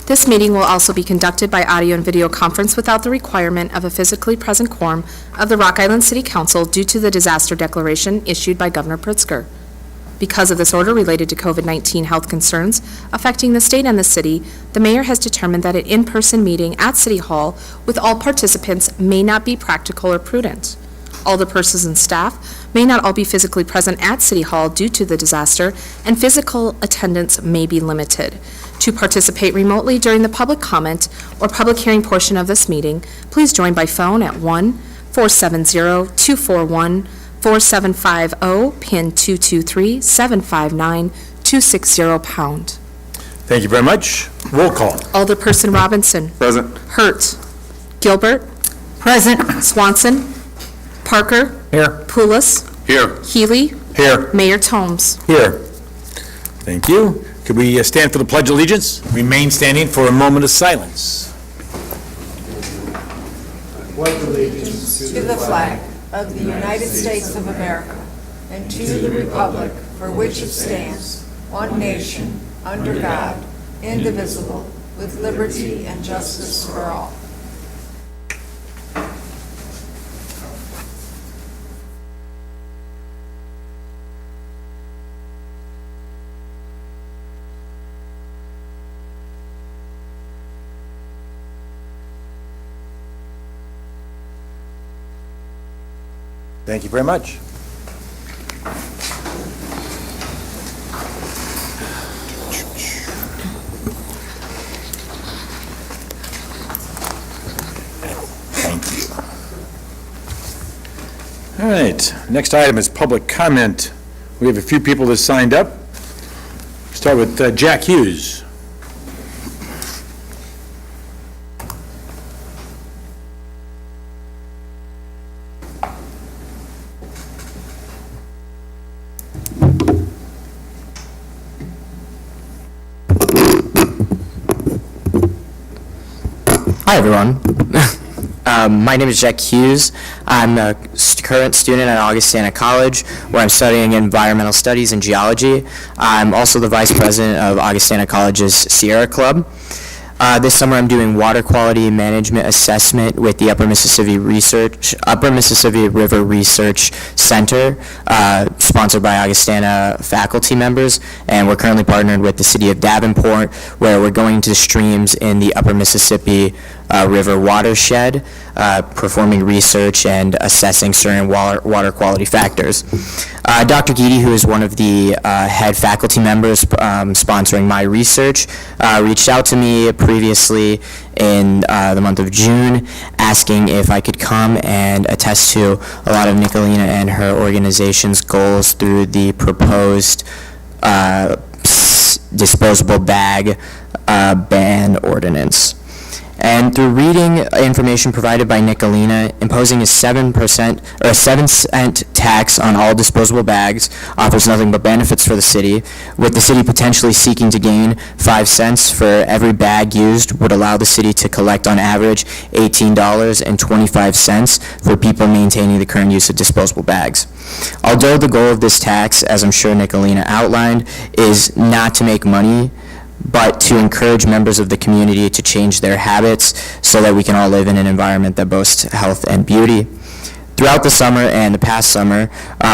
This meeting will also be conducted by audio and video conference without the requirement of a physically present quorum of the Rock Island City Council due to the disaster declaration issued by Governor Pritzker. Because of this order related to COVID-19 health concerns affecting the state and the city, the mayor has determined that an in-person meeting at City Hall with all participants may not be practical or prudent. Alderpersons and staff may not all be physically present at City Hall due to the disaster, and physical attendance may be limited. To participate remotely during the public comment or public hearing portion of this meeting, please join by phone at 1-470-241-4750, PIN 223-759-260 #. Thank you very much. Roll call. Alderperson Robinson. Present. Hertz. Gilbert. Present. Swanson. Parker. Here. Poulos. Here. Healy. Here. Mayor Tomes. Here. Thank you. Could we stand for the Pledge of Allegiance? Remain standing for a moment of silence. Pledge allegiance to the flag of the United States of America and to the republic for which it stands, one nation, under God, indivisible, with liberty and justice for all. Thank you very much. Thank you. All right, next item is public comment. We have a few people that signed up. Start with Jack Hughes. Hi, everyone. My name is Jack Hughes. I'm a current student at Augustana College, where I'm studying environmental studies and geology. I'm also the vice president of Augustana College's Sierra Club. This summer, I'm doing water quality management assessment with the Upper Mississippi River Research Center, sponsored by Augustana faculty members, and we're currently partnered with the city of Davenport, where we're going to streams in the Upper Mississippi River watershed, performing research and assessing certain water quality factors. Dr. Guidi, who is one of the head faculty members sponsoring my research, reached out to me previously in the month of June, asking if I could come and attest to a lot of Nicolina and her organization's goals through the proposed disposable bag ban ordinance. And through reading information provided by Nicolina, imposing a 7% or a 7-cent tax on all disposable bags offers nothing but benefits for the city, with the city potentially seeking to gain 5 cents for every bag used would allow the city to collect on average $18.25 for people maintaining the current use of disposable bags. Although the goal of this tax, as I'm sure Nicolina outlined, is not to make money, but to encourage members of the community to change their habits so that we can all live in an environment that boasts health and beauty. Throughout the summer and the past summer,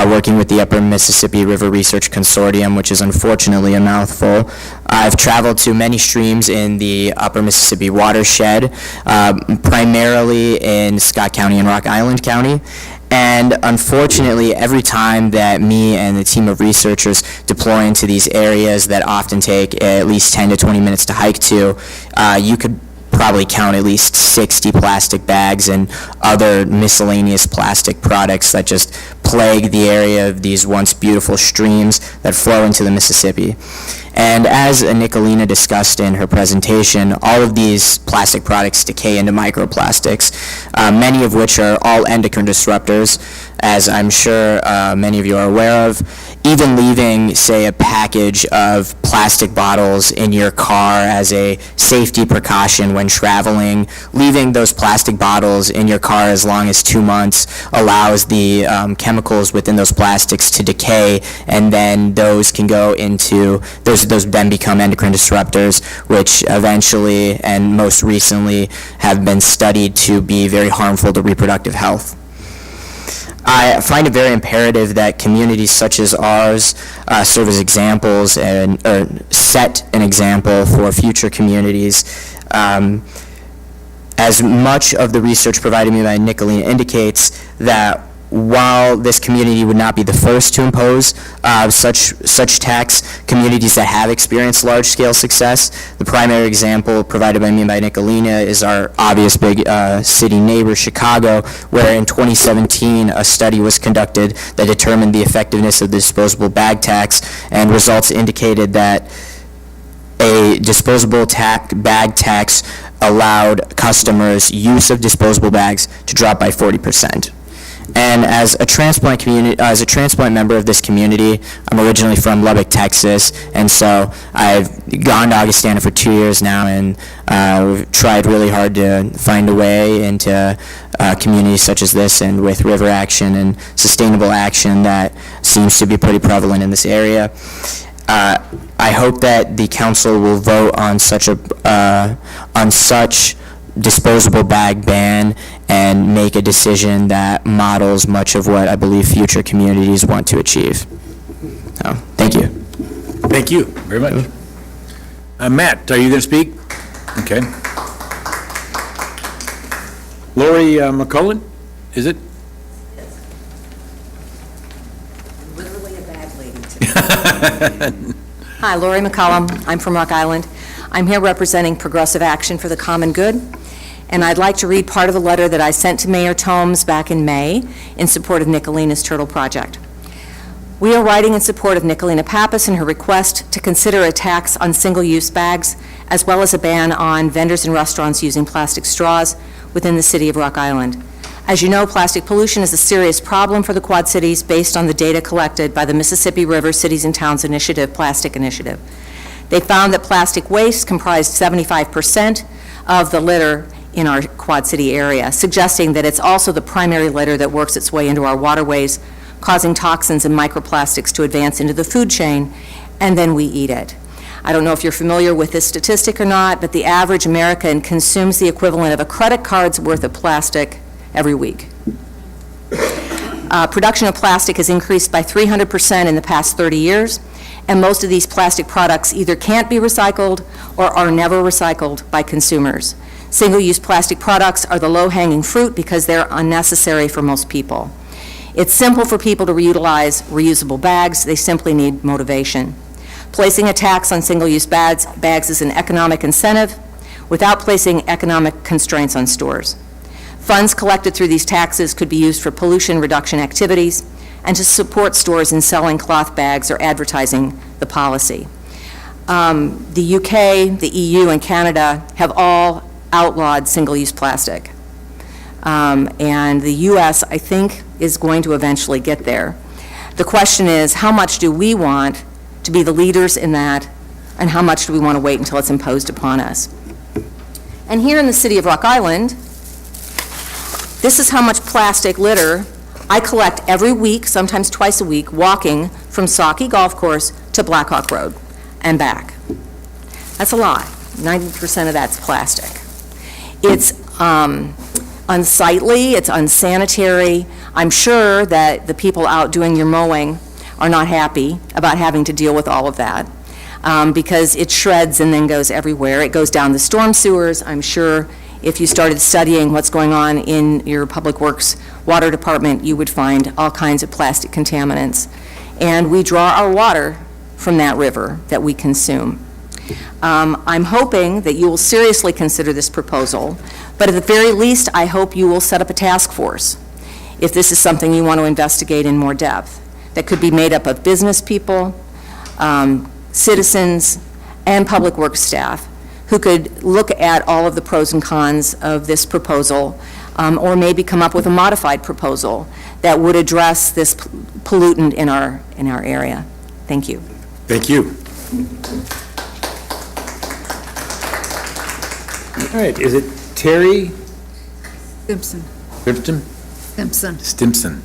working with the Upper Mississippi River Research Consortium, which is unfortunately a mouthful, I've traveled to many streams in the Upper Mississippi watershed, primarily in Scott County and Rock Island County. And unfortunately, every time that me and the team of researchers deploy into these areas that often take at least 10 to 20 minutes to hike to, you could probably count at least 60 plastic bags and other miscellaneous plastic products that just plague the area of these once beautiful streams that flow into the Mississippi. And as Nicolina discussed in her presentation, all of these plastic products decay into microplastics, many of which are all endocrine disruptors, as I'm sure many of you are aware of. even leaving, say, a package of plastic bottles in your car as a safety precaution when traveling, leaving those plastic bottles in your car as long as 2 months allows the chemicals within those plastics to decay, and then those can go into, those then become endocrine disruptors, which eventually and most recently have been studied to be very harmful to reproductive health. I find it very imperative that communities such as ours serve as examples and or set an example for future communities. As much of the research provided me by Nicolina indicates that while this community would not be the first to impose such tax, communities that have experienced large-scale success, the primary example provided by me by Nicolina is our obvious big city neighbor, Chicago, where in 2017 a study was conducted that determined the effectiveness of the disposable bag tax, and results indicated that a disposable bag tax allowed customers' use of disposable bags to drop by 40%. And as a transplant member of this community, I'm originally from Lubbock, Texas, and so I've gone to Augustana for 2 years now, and we've tried really hard to find a way into communities such as this, and with River Action and Sustainable Action that seems to be pretty prevalent in this area. I hope that the council will vote on such disposable bag ban and make a decision that models much of what I believe future communities want to achieve. So, thank you. Thank you very much. Matt, are you going to speak? Okay. Lori McCullen, is it? Literally a bag lady today. Hi, Lori McCollum. I'm from Rock Island. I'm here representing Progressive Action for the Common Good, and I'd like to read part of the letter that I sent to Mayor Tomes back in May in support of Nicolina's Turtle Project. We are writing in support of Nicolina Pappas and her request to consider a tax on single-use bags, as well as a ban on vendors and restaurants using plastic straws within the city of Rock Island. As you know, plastic pollution is a serious problem for the Quad Cities based on the data collected by the Mississippi River Cities and Towns Initiative, Plastic Initiative. They found that plastic waste comprised 75% of the litter in our Quad City area, suggesting that it's also the primary litter that works its way into our waterways, causing toxins and microplastics to advance into the food chain, and then we eat it. I don't know if you're familiar with this statistic or not, but the average American consumes the equivalent of a credit card's worth of plastic every week. Production of plastic has increased by 300% in the past 30 years, and most of these plastic products either can't be recycled or are never recycled by consumers. Single-use plastic products are the low-hanging fruit because they're unnecessary for most people. It's simple for people to reutilize reusable bags. They simply need motivation. Placing a tax on single-use bags is an economic incentive without placing economic constraints on stores. Funds collected through these taxes could be used for pollution reduction activities and to support stores in selling cloth bags or advertising the policy. The UK, the EU, and Canada have all outlawed single-use plastic. And the U.S., I think, is going to eventually get there. The question is, how much do we want to be the leaders in that, and how much do we want to wait until it's imposed upon us? And here in the city of Rock Island, this is how much plastic litter I collect every week, sometimes twice a week, walking from Saukey Golf Course to Blackhawk Road and back. That's a lot. 90% of that's plastic. It's unsightly, it's unsanitary. I'm sure that the people out doing your mowing are not happy about having to deal with all of that because it shreds and then goes everywhere. It goes down the storm sewers. I'm sure if you started studying what's going on in your Public Works Water Department, you would find all kinds of plastic contaminants. And we draw our water from that river that we consume. I'm hoping that you will seriously consider this proposal, but at the very least, I hope you will set up a task force if this is something you want to investigate in more depth, that could be made up of business people, citizens, and public works staff who could look at all of the pros and cons of this proposal or maybe come up with a modified proposal that would address this pollutant in our area. Thank you. Thank you. All right, is it Terry Simpson. Simpson? Simpson. Stimson.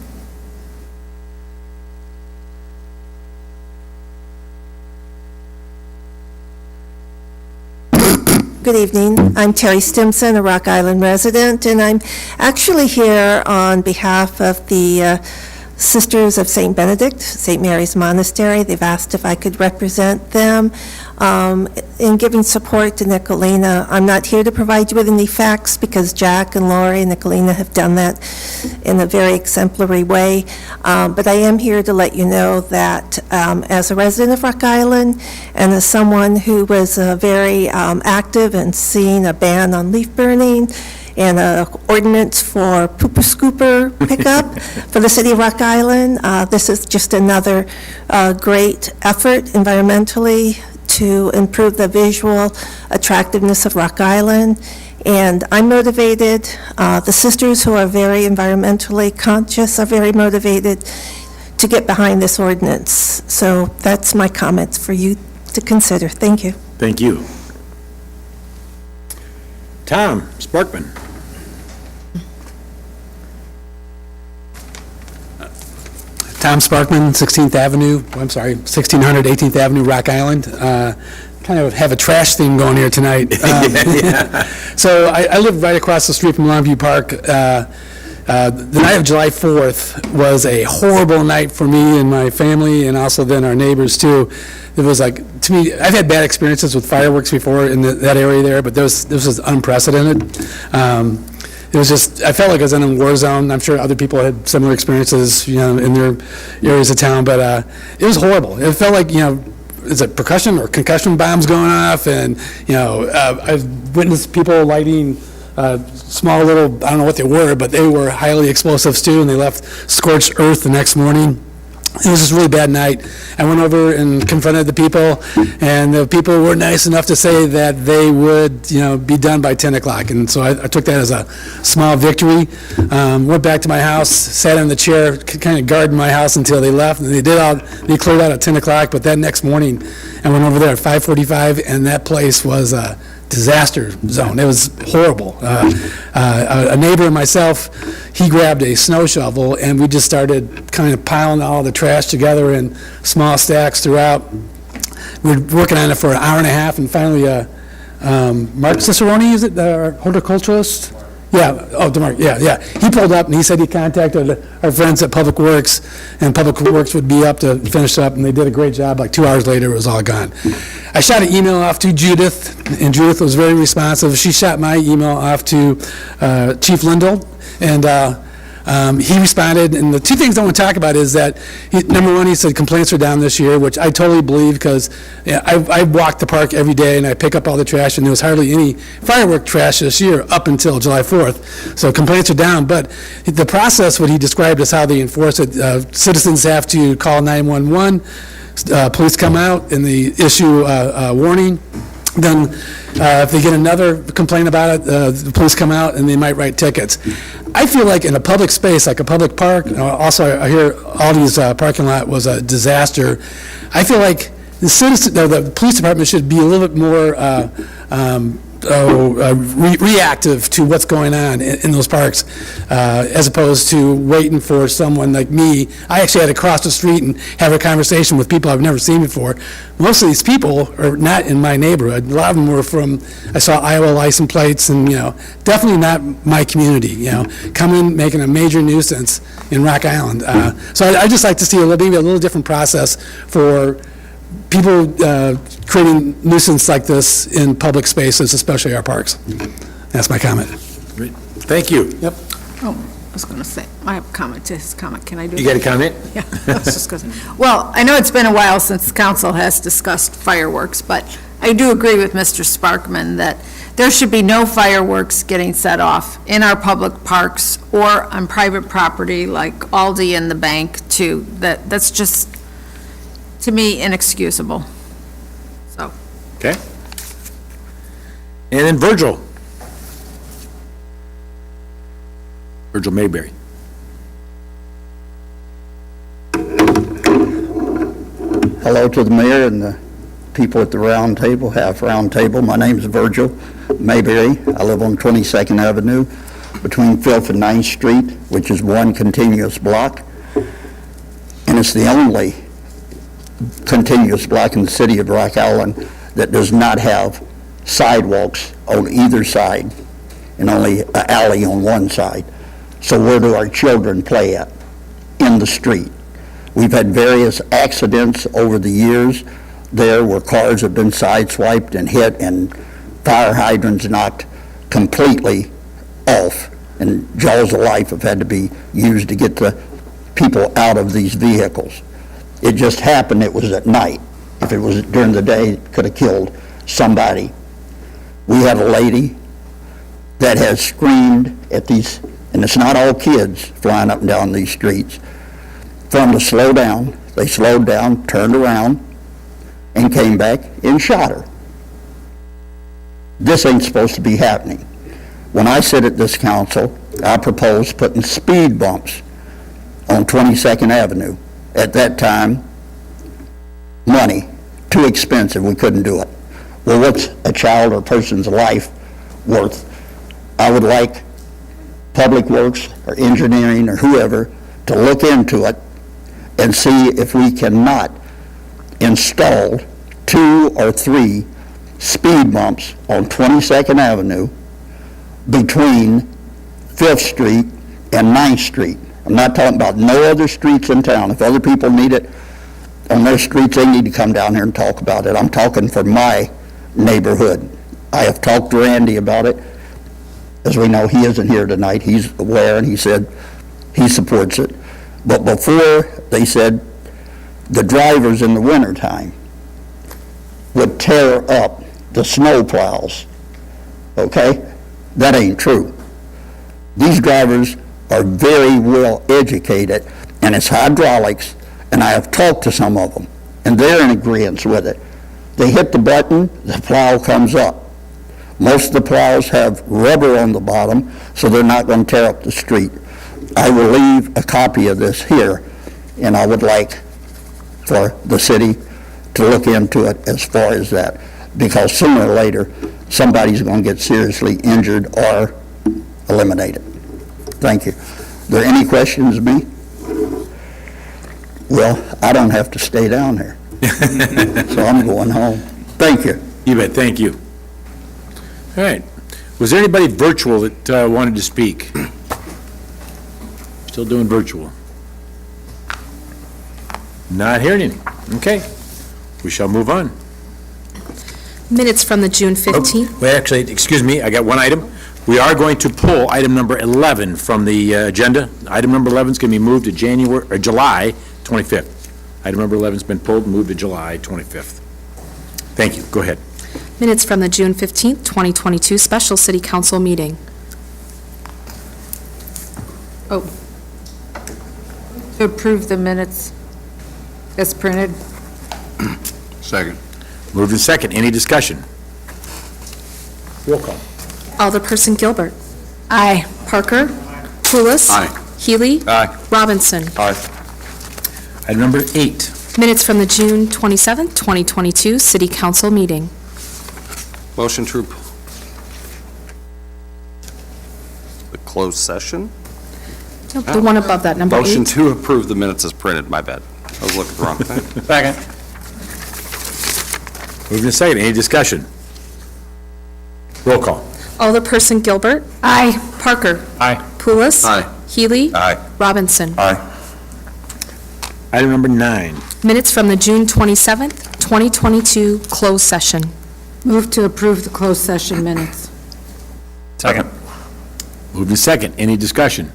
Good evening. I'm Terry Stimson, a Rock Island resident, and I'm actually here on behalf of the Sisters of St. Benedict, St. Mary's Monastery. They've asked if I could represent them in giving support to Nicolina. I'm not here to provide you with any facts because Jack and Lori and Nicolina have done that in a very exemplary way, but I am here to let you know that as a resident of Rock Island and as someone who was very active in seeing a ban on leaf burning and an ordinance for pooper scooper pickup for the city of Rock Island. This is just another great effort environmentally to improve the visual attractiveness of Rock Island. And I'm motivated. The sisters who are very environmentally conscious are very motivated to get behind this ordinance. So that's my comments for you to consider. Thank you. Thank you. Tom Sparkman. Tom Sparkman, 16th Avenue, 1600 18th Avenue, Rock Island. Kind of have a trash theme going here tonight. So I live right across the street from Longview Park. The night of July 4th was a horrible night for me and my family, and also then our neighbors too. It was like, to me, I've had bad experiences with fireworks before in that area there, but this was unprecedented. It was just, I felt like I was in a war zone. I'm sure other people had similar experiences, in their areas of town, but it was horrible. It felt like, is it percussion or concussion bombs going off? And, I've witnessed people lighting small little, I don't know what they were, but they were highly explosives too, and they left scorched earth the next morning. It was just a really bad night. I went over and confronted the people, and the people were nice enough to say that they would, be done by 10 o'clock. And so I took that as a small victory. Went back to my house, sat in the chair, kind of guarded my house until they left. And they cleared out at 10 o'clock, but that next morning, I went over there at 5:45, and that place was a disaster zone. It was horrible. A neighbor and myself, he grabbed a snow shovel, and we just started kind of piling all the trash together in small stacks throughout. We were working on it for an hour and a half, and finally, Mark Cicerone, is it, the horticulturalist? Yeah, DeMarc, yeah. He pulled up, and he said he contacted our friends at Public Works, and Public Works would be up to finish up, and they did a great job. Like 2 hours later, it was all gone. I shot an email off to Judith, and Judith was very responsive. She shot my email off to Chief Lindell, and he responded. And the two things I want to talk about is that, number one, he said complaints are down this year, which I totally believe because I walk the park every day and I pick up all the trash, and there was hardly any firework trash this year up until July 4th. So complaints are down, but the process, what he described is how they enforce it. Citizens have to call 911, police come out and they issue a warning. Then if they get another complaint about it, the police come out and they might write tickets. I feel like in a public space, like a public park, also I hear Aldi's parking lot was a disaster. I feel like the police department should be a little bit more reactive to what's going on in those parks, as opposed to waiting for someone like me. I actually had to cross the street and have a conversation with people I've never seen before. Most of these people are not in my neighborhood. A lot of them were from, I saw Iowa license plates, and, definitely not my community, coming, making a major nuisance in Rock Island. So I just like to see maybe a little different process for people creating nuisance like this in public spaces, especially our parks. That's my comment. Great. Thank you. Yep. Oh, I was going to say, I have a comment to his comment. Can I do that? You got a comment? Yeah, I was just going to say. Well, I know it's been a while since council has discussed fireworks, but I do agree with Mr. Sparkman that there should be no fireworks getting set off in our public parks or on private property like Aldi and the bank too. That's just, to me, inexcusable. So, Okay. And then Virgil. Virgil Mayberry. Hello to the mayor and the people at the round table, half round table. My name is Virgil Mayberry. I live on 22nd Avenue between 5th and 9th Street, which is one continuous block. And it's the only continuous block in the city of Rock Island that does not have sidewalks on either side and only an alley on one side. So where do our children play at? In the street. We've had various accidents over the years there where cars have been sideswiped and hit and fire hydrants knocked completely off, and jaws of life have had to be used to get the people out of these vehicles. It just happened it was at night. If it was during the day, it could have killed somebody. We have a lady that has screamed at these, and it's not all kids flying up and down these streets, for them to slow down. They slowed down, turned around, and came back and shot her. This ain't supposed to be happening. When I sit at this council, I propose putting speed bumps on 22nd Avenue. At that time, money, too expensive, we couldn't do it. Well, what's a child or person's life worth? I would like Public Works or engineering or whoever to look into it and see if we cannot install 2 or 3 speed bumps on 22nd Avenue between 5th Street and 9th Street. I'm not talking about no other streets in town. If other people need it on their streets, they need to come down here and talk about it. I'm talking for my neighborhood. I have talked to Randy about it. As we know, he isn't here tonight. He's aware, and he said he supports it. But before, they said the drivers in the wintertime would tear up the snow plows. Okay? That ain't true. These drivers are very well educated, and it's hydraulics, and I have talked to some of them, and they're in agreement with it. They hit the button, the plow comes up. Most of the plows have rubber on the bottom, so they're not going to tear up the street. I will leave a copy of this here, and I would like for the city to look into it as far as that, because sooner or later, somebody's going to get seriously injured or eliminated. Thank you. Are there any questions of me? Well, I don't have to stay down here, so I'm going home. Thank you. You bet, thank you. All right. Was there anybody virtual that wanted to speak? Still doing virtual? Not hearing any. Okay. We shall move on. Minutes from the June 15th. Well, actually, excuse me, I got one item. We are going to pull item number 11 from the agenda. Item number 11 is going to be moved to July 25th. Item number 11 has been pulled and moved to July 25th. Thank you. Go ahead. Minutes from the June 15th, 2022 special city council meeting. To approve the minutes as printed. Second. Moved and second. Any discussion? Roll call. Alderperson Gilbert. Aye. Parker. Pulis. Aye. Healy. Aye. Robinson. Aye. Item number 8. Minutes from the June 27th, 2022 city council meeting. Motion to the closed session? Nope, the one above that, number 8. Motion to approve the minutes as printed, my bad. I was looking at the wrong thing. Second. Moved and second. Any discussion? Roll call. Alderperson Gilbert. Aye. Parker. Aye. Pulis. Aye. Healy. Aye. Robinson. Aye. Item number 9. Minutes from the June 27th, 2022 closed session. Move to approve the closed session minutes. Second. Moved and second. Any discussion?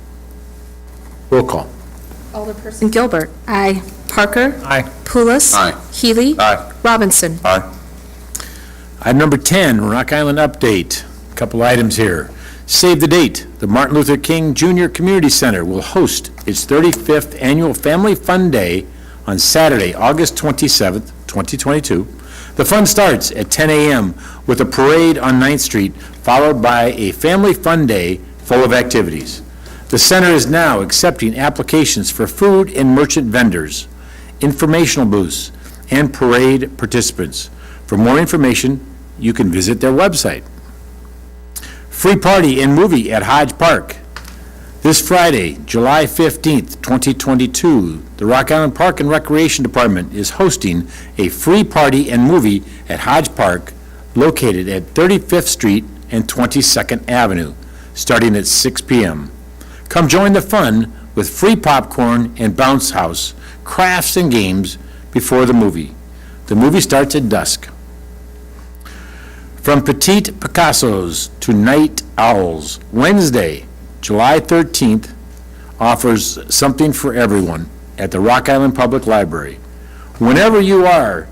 Roll call. Alderperson Gilbert. Aye. Parker. Aye. Pulis. Aye. Healy. Aye. Robinson. Aye. Item number 10, Rock Island update. Couple items here. Save the date. The Martin Luther King Jr. Community Center will host its 35th Annual Family Fun Day on Saturday, August 27th, 2022. The fun starts at 10 a.m. with a parade on 9th Street, followed by a Family Fun Day full of activities. The center is now accepting applications for food and merchant vendors, informational booths, and parade participants. For more information, you can visit their website. Free party and movie at Hodge Park. This Friday, July 15th, 2022, the Rock Island Park and Recreation Department is hosting a free party and movie at Hodge Park located at 35th Street and 22nd Avenue, starting at 6 p.m. Come join the fun with free popcorn and bounce house, crafts and games before the movie. The movie starts at dusk. From Petite Picassos to Night Owls, Wednesday, July 13th, offers something for everyone at the Rock Island Public Library. Whenever you are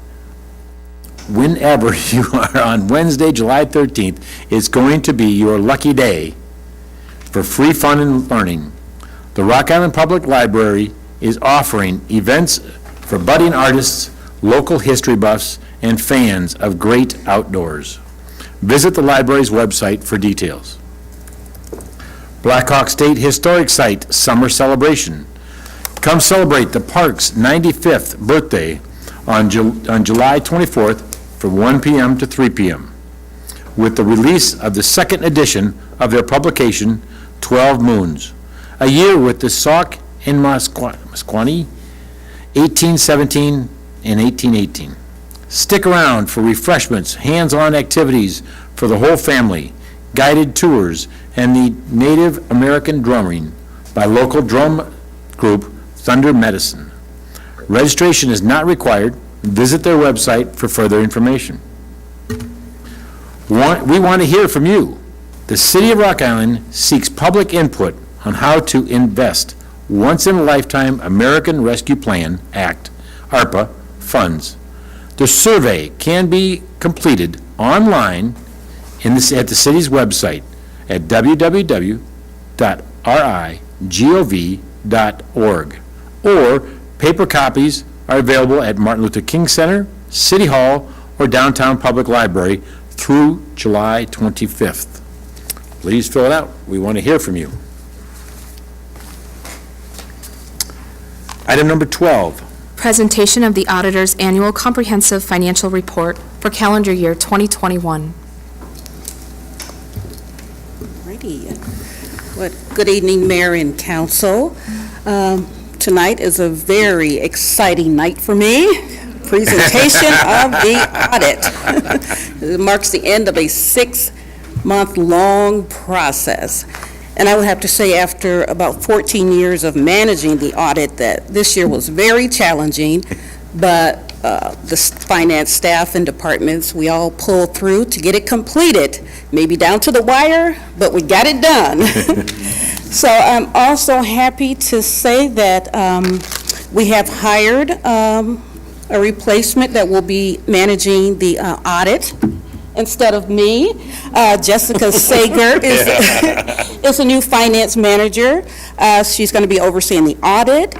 on Wednesday, July 13th, it's going to be your lucky day for free fun and learning. The Rock Island Public Library is offering events for budding artists, local history buffs, and fans of great outdoors. Visit the library's website for details. Blackhawk State Historic Site Summer Celebration. Come celebrate the park's 95th birthday on July 24th from 1 p.m. to 3 p.m. with the release of the second edition of their publication, 12 Moons, a year with the Sauk and Musqueam, 1817 and 1818. Stick around for refreshments, hands-on activities for the whole family, guided tours, and the Native American drumming by local drum group Thunder Medicine. Registration is not required. Visit their website for further information. We want to hear from you. The City of Rock Island seeks public input on how to invest once-in-a-lifetime American Rescue Plan Act, ARPA, funds. The survey can be completed online at the city's website at www.rigov.org, or paper copies are available at Martin Luther King Center, City Hall, or Downtown Public Library through July 25th. Please fill it out. We want to hear from you. Item number 12. Presentation of the Auditor's Annual Comprehensive Financial Report for calendar year 2021. Righty. Good evening, Mayor and Council. Tonight is a very exciting night for me. Presentation of the audit. It marks the end of a 6-month-long process. And I would have to say, after about 14 years of managing the audit, that this year was very challenging, but the finance staff and departments, we all pulled through to get it completed, maybe down to the wire, but we got it done. So I'm also happy to say that we have hired a replacement that will be managing the audit instead of me. Jessica Sager is a new finance manager. She's going to be overseeing the audit.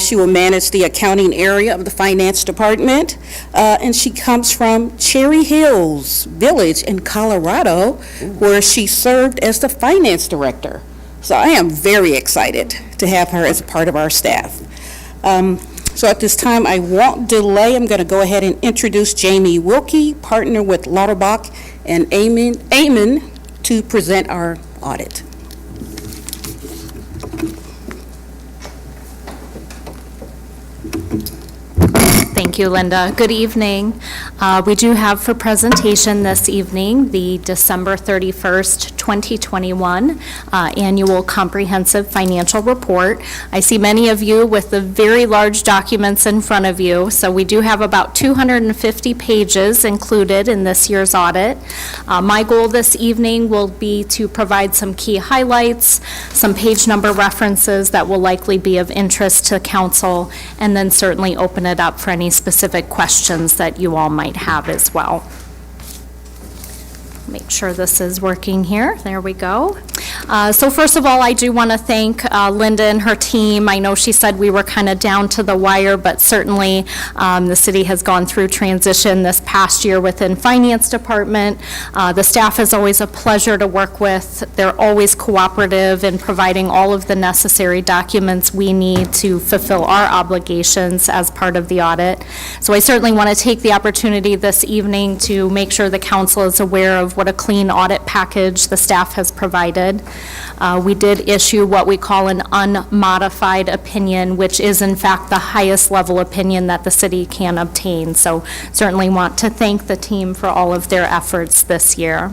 She will manage the accounting area of the finance department. And she comes from Cherry Hills Village in Colorado, where she served as the finance director. So I am very excited to have her as a part of our staff. So at this time, I won't delay. I'm going to go ahead and introduce Jamie Wilkie, partner with Lauterbach and Amon, to present our audit. Thank you, Linda. Good evening. We do have for presentation this evening the December 31st, 2021 Annual Comprehensive Financial Report. I see many of you with the very large documents in front of you, so we do have about 250 pages included in this year's audit. My goal this evening will be to provide some key highlights, some page number references that will likely be of interest to council, and then certainly open it up for any specific questions that you all might have as well. Make sure this is working here. There we go. So first of all, I do want to thank Linda and her team. I know she said we were kind of down to the wire, but certainly the city has gone through transition this past year within Finance Department. The staff is always a pleasure to work with. They're always cooperative in providing all of the necessary documents we need to fulfill our obligations as part of the audit. So I certainly want to take the opportunity this evening to make sure the council is aware of what a clean audit package the staff has provided. We did issue what we call an unmodified opinion, which is in fact the highest level opinion that the city can obtain. So certainly want to thank the team for all of their efforts this year.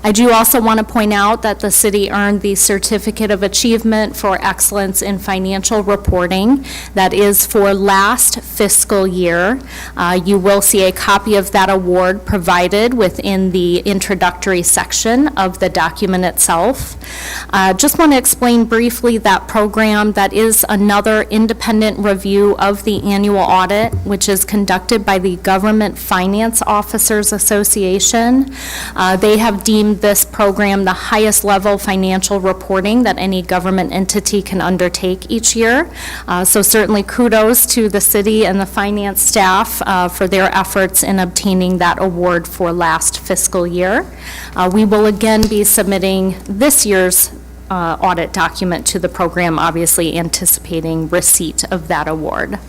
I do also want to point out that the city earned the Certificate of Achievement for Excellence in Financial Reporting. That is for last fiscal year. You will see a copy of that award provided within the introductory section of the document itself. Just want to explain briefly that program. That is another independent review of the annual audit, which is conducted by the Government Finance Officers Association. They have deemed this program the highest level financial reporting that any government entity can undertake each year. So certainly kudos to the city and the finance staff for their efforts in obtaining that award for last fiscal year. We will again be submitting this year's audit document to the program, obviously anticipating receipt of that award.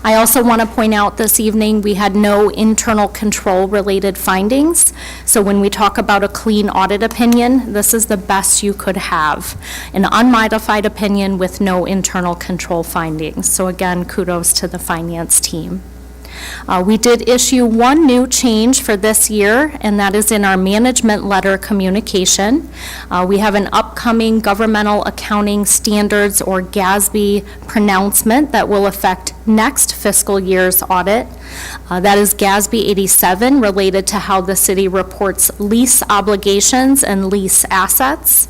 I also want to point out this evening, we had no internal control related findings. So when we talk about a clean audit opinion, this is the best you could have. An unmodified opinion with no internal control findings. So again, kudos to the finance team. We did issue one new change for this year, and that is in our management letter communication. We have an upcoming Governmental Accounting Standards, or GASB, pronouncement that will affect next fiscal year's audit. That is GASB 87, related to how the city reports lease obligations and lease assets,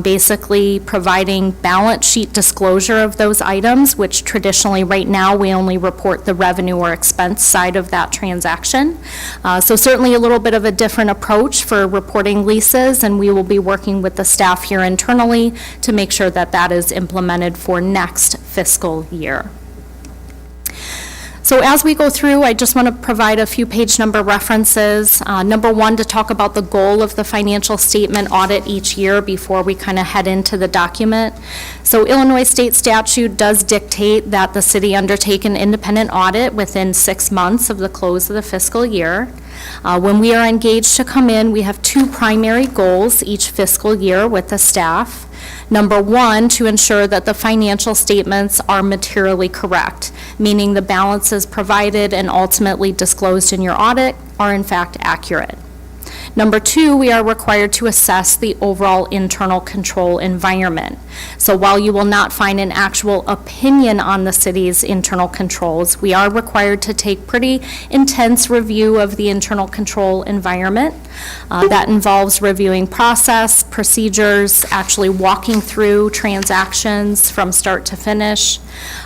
basically providing balance sheet disclosure of those items, which traditionally right now we only report the revenue or expense side of that transaction. So certainly a little bit of a different approach for reporting leases, and we will be working with the staff here internally to make sure that that is implemented for next fiscal year. So as we go through, I just want to provide a few page number references. Number one, to talk about the goal of the financial statement audit each year before we kind of head into the document. So Illinois state statute does dictate that the city undertake an independent audit within 6 months of the close of the fiscal year. When we are engaged to come in, we have two primary goals each fiscal year with the staff. Number one, to ensure that the financial statements are materially correct, meaning the balances provided and ultimately disclosed in your audit are in fact accurate. Number two, we are required to assess the overall internal control environment. So while you will not find an actual opinion on the city's internal controls, we are required to take pretty intense review of the internal control environment. That involves reviewing process, procedures, actually walking through transactions from start to finish,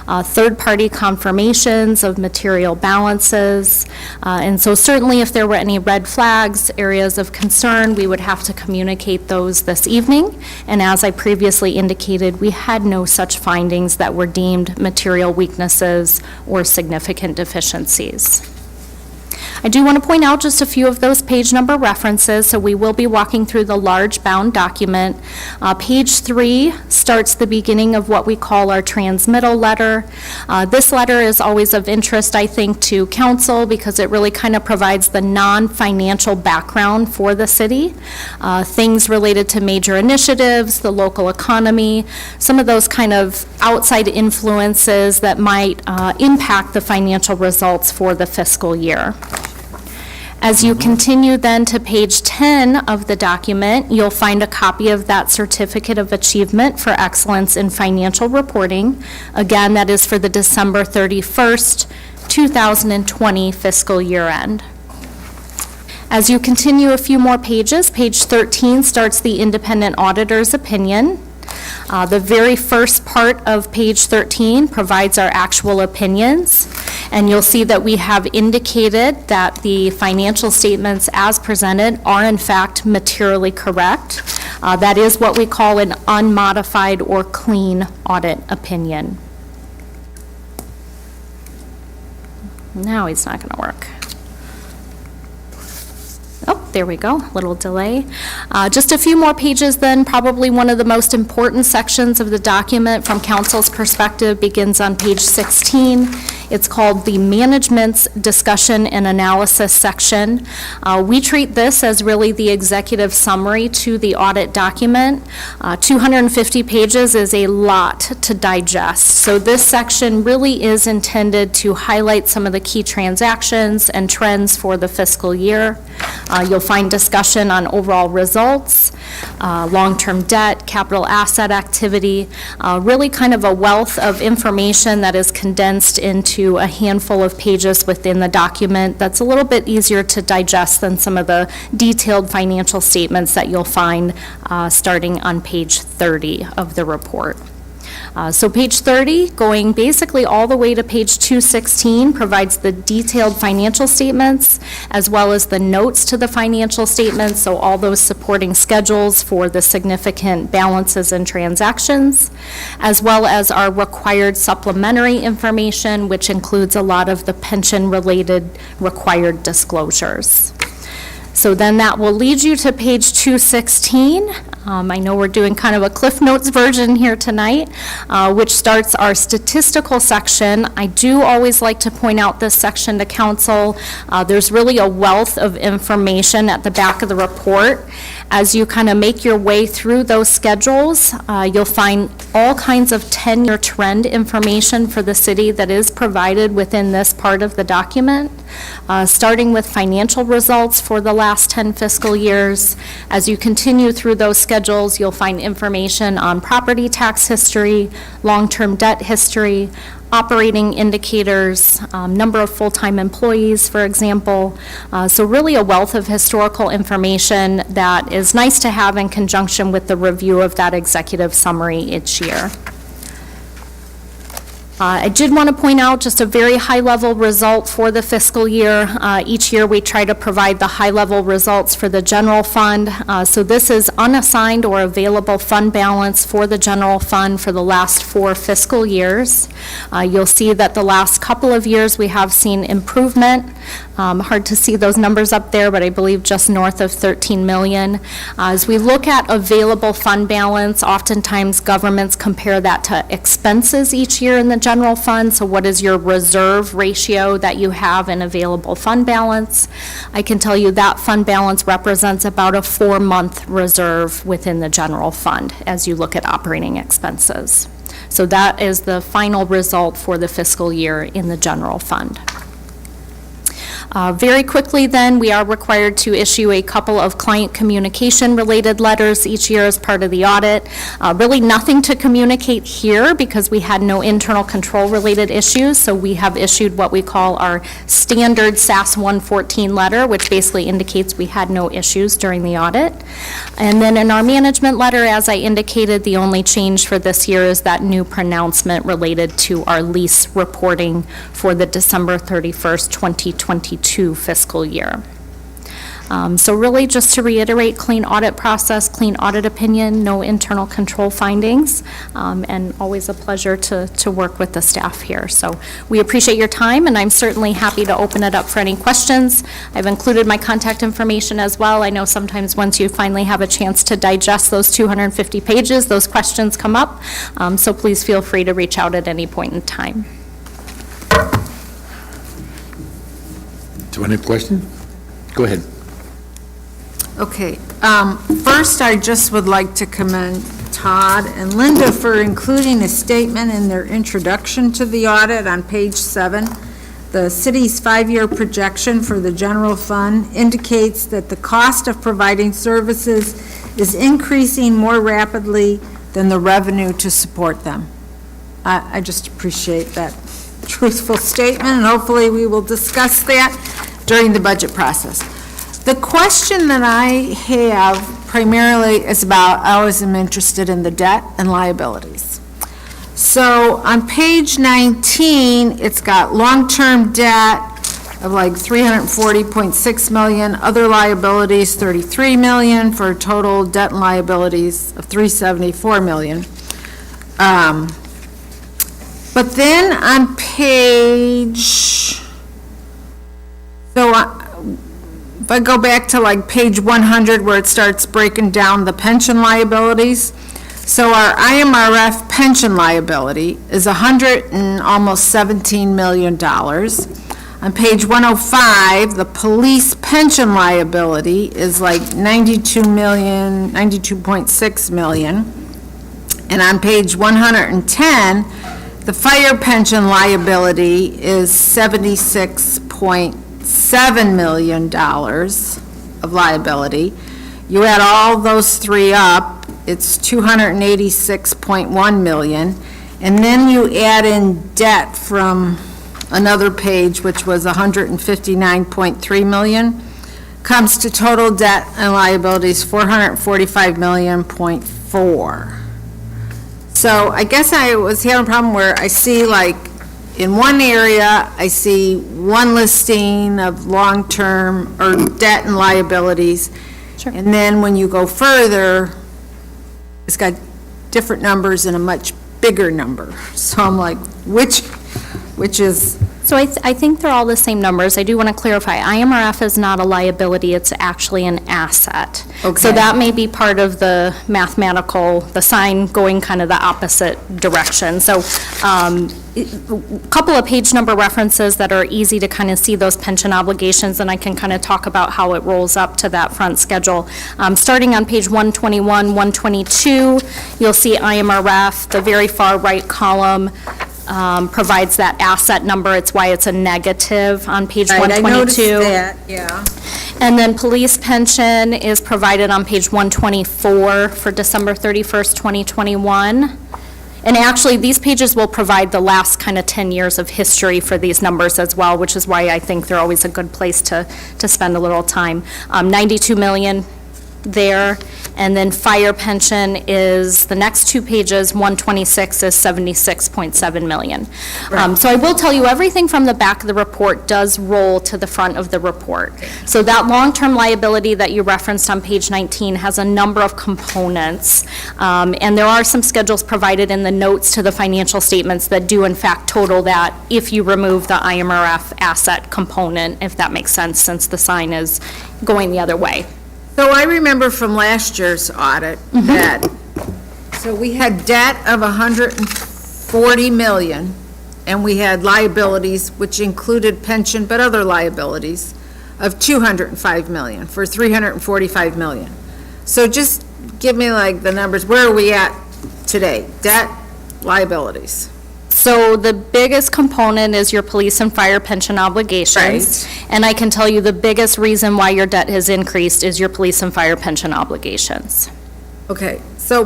third-party confirmations of material balances. And so certainly if there were any red flags, areas of concern, we would have to communicate those this evening. And as I previously indicated, we had no such findings that were deemed material weaknesses or significant deficiencies. I do want to point out just a few of those page number references, so we will be walking through the large bound document. Page 3 starts the beginning of what we call our transmittal letter. This letter is always of interest, I think, to council because it really kind of provides the non-financial background for the city. Things related to major initiatives, the local economy, some of those kind of outside influences that might impact the financial results for the fiscal year. As you continue then to page 10 of the document, you'll find a copy of that Certificate of Achievement for Excellence in Financial Reporting. Again, that is for the December 31st, 2020 fiscal year end. As you continue a few more pages, page 13 starts the independent auditor's opinion. The very first part of page 13 provides our actual opinions. And you'll see that we have indicated that the financial statements as presented are in fact materially correct. That is what we call an unmodified or clean audit opinion. Now it's not going to work. Oh, there we go, little delay. Just a few more pages then, probably one of the most important sections of the document from council's perspective begins on page 16. It's called the Management's Discussion and Analysis section. We treat this as really the executive summary to the audit document. 250 pages is a lot to digest. So this section really is intended to highlight some of the key transactions and trends for the fiscal year. You'll find discussion on overall results, long-term debt, capital asset activity, really kind of a wealth of information that is condensed into a handful of pages within the document that's a little bit easier to digest than some of the detailed financial statements that you'll find starting on page 30 of the report. So page 30, going basically all the way to page 216, provides the detailed financial statements as well as the notes to the financial statements, so all those supporting schedules for the significant balances and transactions, as well as our required supplementary information, which includes a lot of the pension-related required disclosures. So then that will lead you to page 216. I know we're doing kind of a Cliff Notes version here tonight, which starts our statistical section. I do always like to point out this section to council. There's really a wealth of information at the back of the report. As you kind of make your way through those schedules, you'll find all kinds of 10-year trend information for the city that is provided within this part of the document, starting with financial results for the last 10 fiscal years. As you continue through those schedules, you'll find information on property tax history, long-term debt history, operating indicators, number of full-time employees, for example. So really a wealth of historical information that is nice to have in conjunction with the review of that executive summary each year. I did want to point out just a very high-level result for the fiscal year. Each year, we try to provide the high-level results for the general fund. So this is unassigned or available fund balance for the general fund for the last 4 fiscal years. You'll see that the last couple of years, we have seen improvement. Hard to see those numbers up there, but I believe just north of 13 million. As we look at available fund balance, oftentimes governments compare that to expenses each year in the general fund. So what is your reserve ratio that you have in available fund balance? I can tell you that fund balance represents about a 4-month reserve within the general fund as you look at operating expenses. So that is the final result for the fiscal year in the general fund. Very quickly then, we are required to issue a couple of client communication-related letters each year as part of the audit. Really nothing to communicate here because we had no internal control-related issues, so we have issued what we call our standard SAS 114 letter, which basically indicates we had no issues during the audit. And then in our management letter, as I indicated, the only change for this year is that new pronouncement related to our lease reporting for the December 31st, 2022 fiscal year. So really, just to reiterate, clean audit process, clean audit opinion, no internal control findings, and always a pleasure to work with the staff here. So we appreciate your time, and I'm certainly happy to open it up for any questions. I've included my contact information as well. I know sometimes once you finally have a chance to digest those 250 pages, those questions come up. So please feel free to reach out at any point in time. Do you want a question? Go ahead. Okay. First, I just would like to commend Todd and Linda for including a statement in their introduction to the audit on page 7. The city's 5-year projection for the general fund indicates that the cost of providing services is increasing more rapidly than the revenue to support them. I just appreciate that truthful statement, and hopefully we will discuss that during the budget process. The question that I have primarily is about, I always am interested in the debt and liabilities. So on page 19, it's got long-term debt of like 340.6 million, other liabilities 33 million, for a total debt and liabilities of 374 million. But then on page, if I go back to like page 100 where it starts breaking down the pension liabilities, so our IMRF pension liability is almost $17 million. On page 105, the police pension liability is like 92.6 million. And on page 110, the fire pension liability is $76.7 million of liability. You add all those three up, it's 286.1 million. And then you add in debt from another page, which was 159.3 million, comes to total debt and liabilities 445.4 million. So I guess I was having a problem where I see like, in one area, I see one listing of long-term or debt and liabilities. Sure. And then when you go further, it's got different numbers and a much bigger number. So I'm like, which is, So I think they're all the same numbers. I do want to clarify, IMRF is not a liability, it's actually an asset. Okay. So that may be part of the mathematical, the sign going kind of the opposite direction. So a couple of page number references that are easy to kind of see those pension obligations, and I can kind of talk about how it rolls up to that front schedule. Starting on page 121, 122, you'll see IMRF, the very far right column, provides that asset number. It's why it's a negative on page 122. I noticed that, yeah. And then police pension is provided on page 124 for December 31st, 2021. And actually, these pages will provide the last kind of 10 years of history for these numbers as well, which is why I think they're always a good place to spend a little time. 92 million there. And then fire pension is, the next two pages, 126 is 76.7 million. So I will tell you, everything from the back of the report does roll to the front of the report. So that long-term liability that you referenced on page 19 has a number of components. And there are some schedules provided in the notes to the financial statements that do in fact total that if you remove the IMRF asset component, if that makes sense, since the sign is going the other way. So I remember from last year's audit that, so we had debt of 140 million, and we had liabilities, which included pension, but other liabilities, of 205 million, for 345 million. So just give me like the numbers, where are we at today? Debt, liabilities. So the biggest component is your police and fire pension obligations. Right. And I can tell you the biggest reason why your debt has increased is your police and fire pension obligations. Okay, so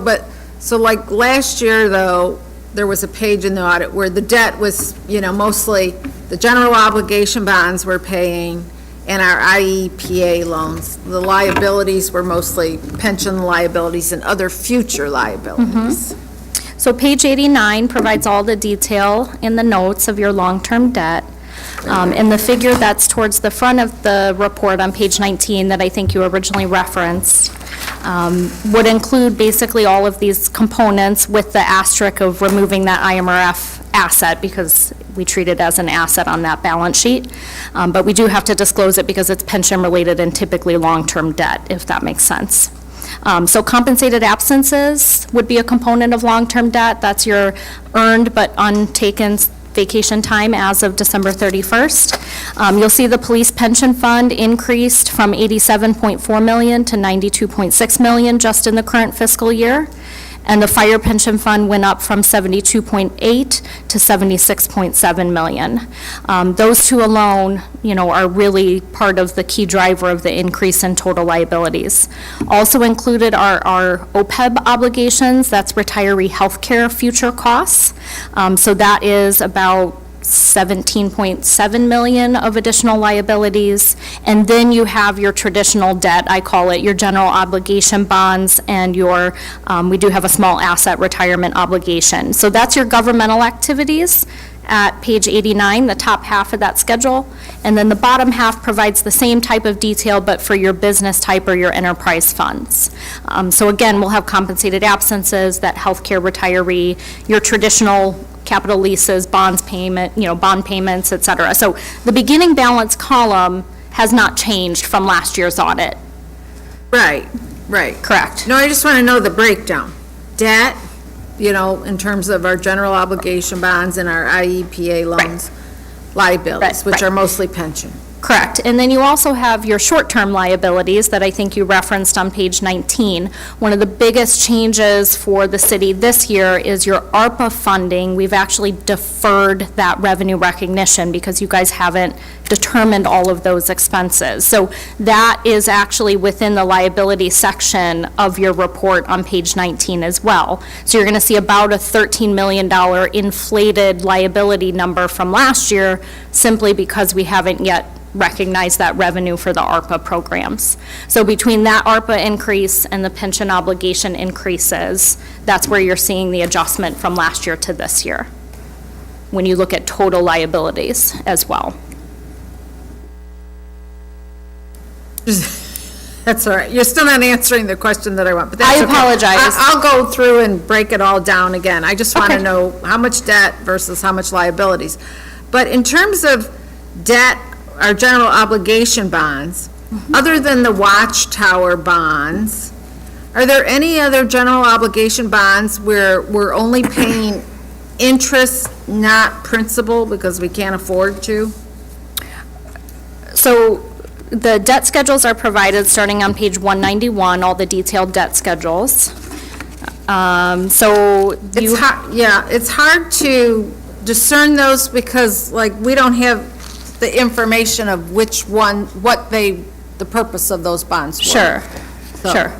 like last year, though, there was a page in the audit where the debt was, mostly the general obligation bonds we're paying and our IEPA loans. The liabilities were mostly pension liabilities and other future liabilities. So page 89 provides all the detail in the notes of your long-term debt. And the figure that's towards the front of the report on page 19 that I think you originally referenced would include basically all of these components with the asterisk of removing that IMRF asset because we treat it as an asset on that balance sheet. But we do have to disclose it because it's pension-related and typically long-term debt, if that makes sense. So compensated absences would be a component of long-term debt. That's your earned but untaken vacation time as of December 31st. You'll see the police pension fund increased from 87.4 million to 92.6 million just in the current fiscal year. And the fire pension fund went up from 72.8 to 76.7 million. Those two alone, are really part of the key driver of the increase in total liabilities. Also included are our OPEB obligations, that's retiree health care future costs. So that is about 17.7 million of additional liabilities. And then you have your traditional debt, I call it, your general obligation bonds, and your, we do have a small asset retirement obligation. So that's your governmental activities at page 89, the top half of that schedule. And then the bottom half provides the same type of detail, but for your business type or your enterprise funds. So again, we'll have compensated absences, that healthcare retiree, your traditional capital leases, bonds payment, bond payments, et cetera. So the beginning balance column has not changed from last year's audit. Right. Correct. No, I just want to know the breakdown. Debt, in terms of our general obligation bonds and our IEPA loans, liabilities, which are mostly pension. Correct. And then you also have your short-term liabilities that I think you referenced on page 19. One of the biggest changes for the city this year is your ARPA funding. We've actually deferred that revenue recognition because you guys haven't determined all of those expenses. So that is actually within the liability section of your report on page 19 as well. So you're going to see about a $13 million inflated liability number from last year simply because we haven't yet recognize that revenue for the ARPA programs. So between that ARPA increase and the pension obligation increases, that's where you're seeing the adjustment from last year to this year, when you look at total liabilities as well. That's all right. You're still not answering the question that I want, but that's I okay. apologize. I'll go through and break it all down again. I just want to Okay. know how much debt versus how much liabilities. But in terms of debt, our general obligation bonds, other than the Watchtower bonds, are there any other general obligation bonds where we're only paying interest, not principal, because we can't afford to? So the debt schedules are provided starting on page 191, all the detailed debt schedules. So you. It's hard, yeah, it's hard to discern those because, we don't have the information of which one, the purpose of those bonds were. Sure, So- sure.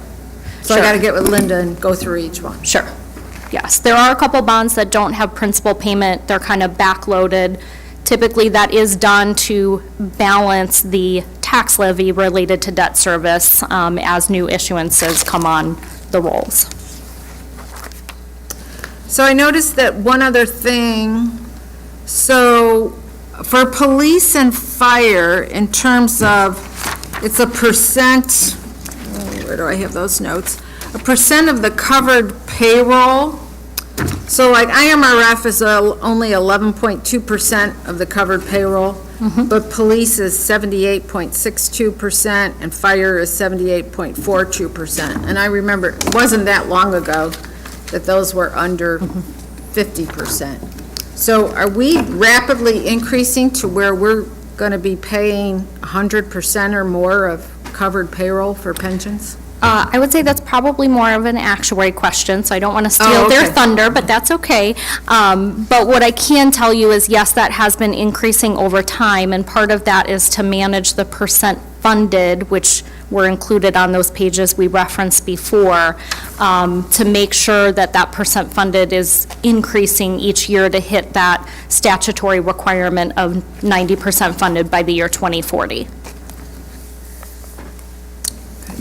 So I got to get with Linda and go through each one. Sure. Yes, there are a couple bonds that don't have principal payment. They're kind of backloaded. Typically, that is done to balance the tax levy related to debt service as new issuances come on the rolls. So I noticed that one other thing, so for police and fire, in terms of, it's a percent, where do I have those notes? A percent of the covered payroll. So IMRF is only 11.2% of the covered payroll, but police is 78.62% and fire is 78.42%. And I remember, it wasn't that long ago that those were under 50%. So are we rapidly increasing to where we're going to be paying 100% or more of covered payroll for pensions? I would say that's probably more of an actuary question, so I don't want to steal their okay. thunder, but that's okay. But what I can tell you is, yes, that has been increasing over time, and part of that is to manage the percent funded, which were included on those pages we referenced before, to make sure that that percent funded is increasing each year to hit that statutory requirement of 90% funded by the year 2040.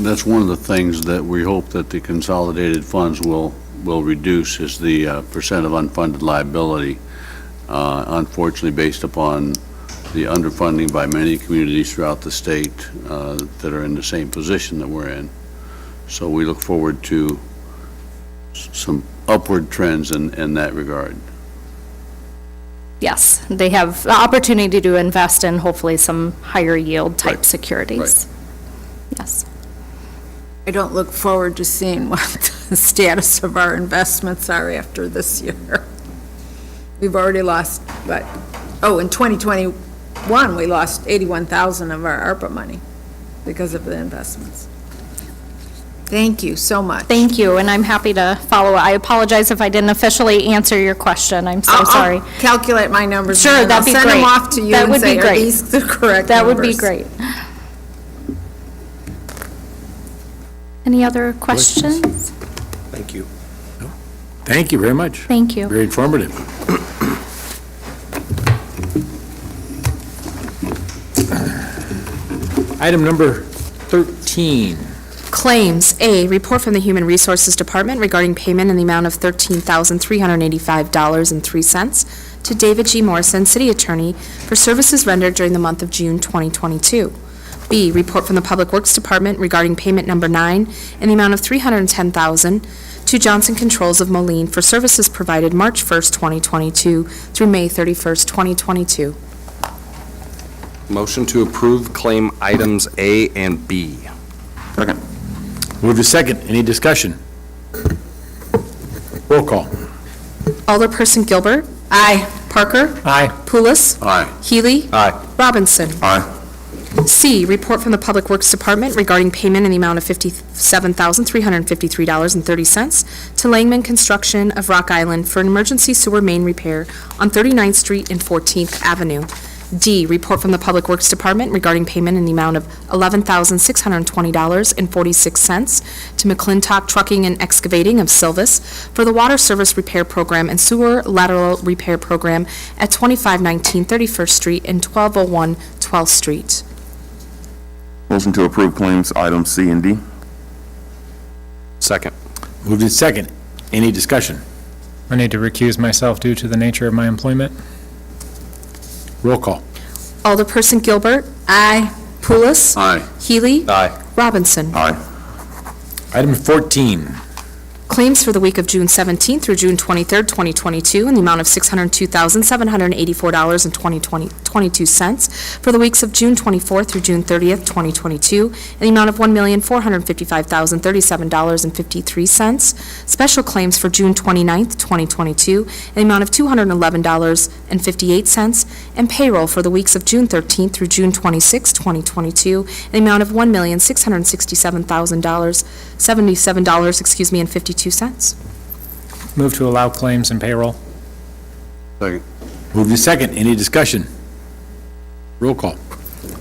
That's one of the things that we hope that the consolidated funds will reduce is the percent of unfunded liability. Unfortunately, based upon the underfunding by many communities throughout the state that are in the same position that we're in. So we look forward to some upward trends in that regard. Yes, they have the opportunity to invest in hopefully some higher yield type securities. Yes. I don't look forward to seeing what the status of our investments are after this year. We've already lost, in 2021, we lost 81,000 of our ARPA money because of the investments. Thank you so much. Thank you, and I'm happy to follow. I apologize if I didn't officially answer your question. I'm so sorry. I'll calculate my numbers. Sure, and then that'd be I'll great. send them off to you That and would be say, are great. these the correct That would be numbers? great. Any other questions? Thank you. Thank you very much. Thank you. Very informative. Item number 13. Claims. A, report from the Human Resources Department regarding payment in the amount of $13,385.03 to David G. Morrison, City Attorney, for services rendered during the month of June 2022. B, report from the Public Works Department regarding payment number 9 in the amount of $310,000 to Johnson Controls of Moline for services provided March 1st, 2022 through May 31st, 2022. Motion to approve claim items A and B. Second. Move to second. Any discussion? Roll call. Alderperson Gilbert. Aye. Parker. Aye. Pulis. Aye. Healy. Aye. Robinson. Aye. C, report from the Public Works Department regarding payment in the amount of $57,353.30 to Langman Construction of Rock Island for an emergency sewer main repair on 39th Street and 14th Avenue. D, report from the Public Works Department regarding payment in the amount of $11,620.46 to McClintock Trucking and Excavating of Silvis for the Water Service Repair Program and Sewer Lateral Repair Program at 2519 31st Street and 1201 12th Street. Motion to approve claims items C and D. Second. Moved in second. Any discussion? I need to recuse myself due to the nature of my employment. Roll call. Alderperson Gilbert. Aye. Pulis. Aye. Healy. Aye. Robinson. Aye. Item 14. Claims for the week of June 17th through June 23rd, 2022, in the amount of $602,784.22. For the weeks of June 24th through June 30th, 2022, in the amount of $1,455,037.53. Special claims for June 29th, 2022, in the amount of $211.58. And payroll for the weeks of June 13th through June 26th, 2022, in the amount of $1,667,077, and 52 cents. Move to allow claims and payroll. Second. Moved in second. Any discussion? Roll call.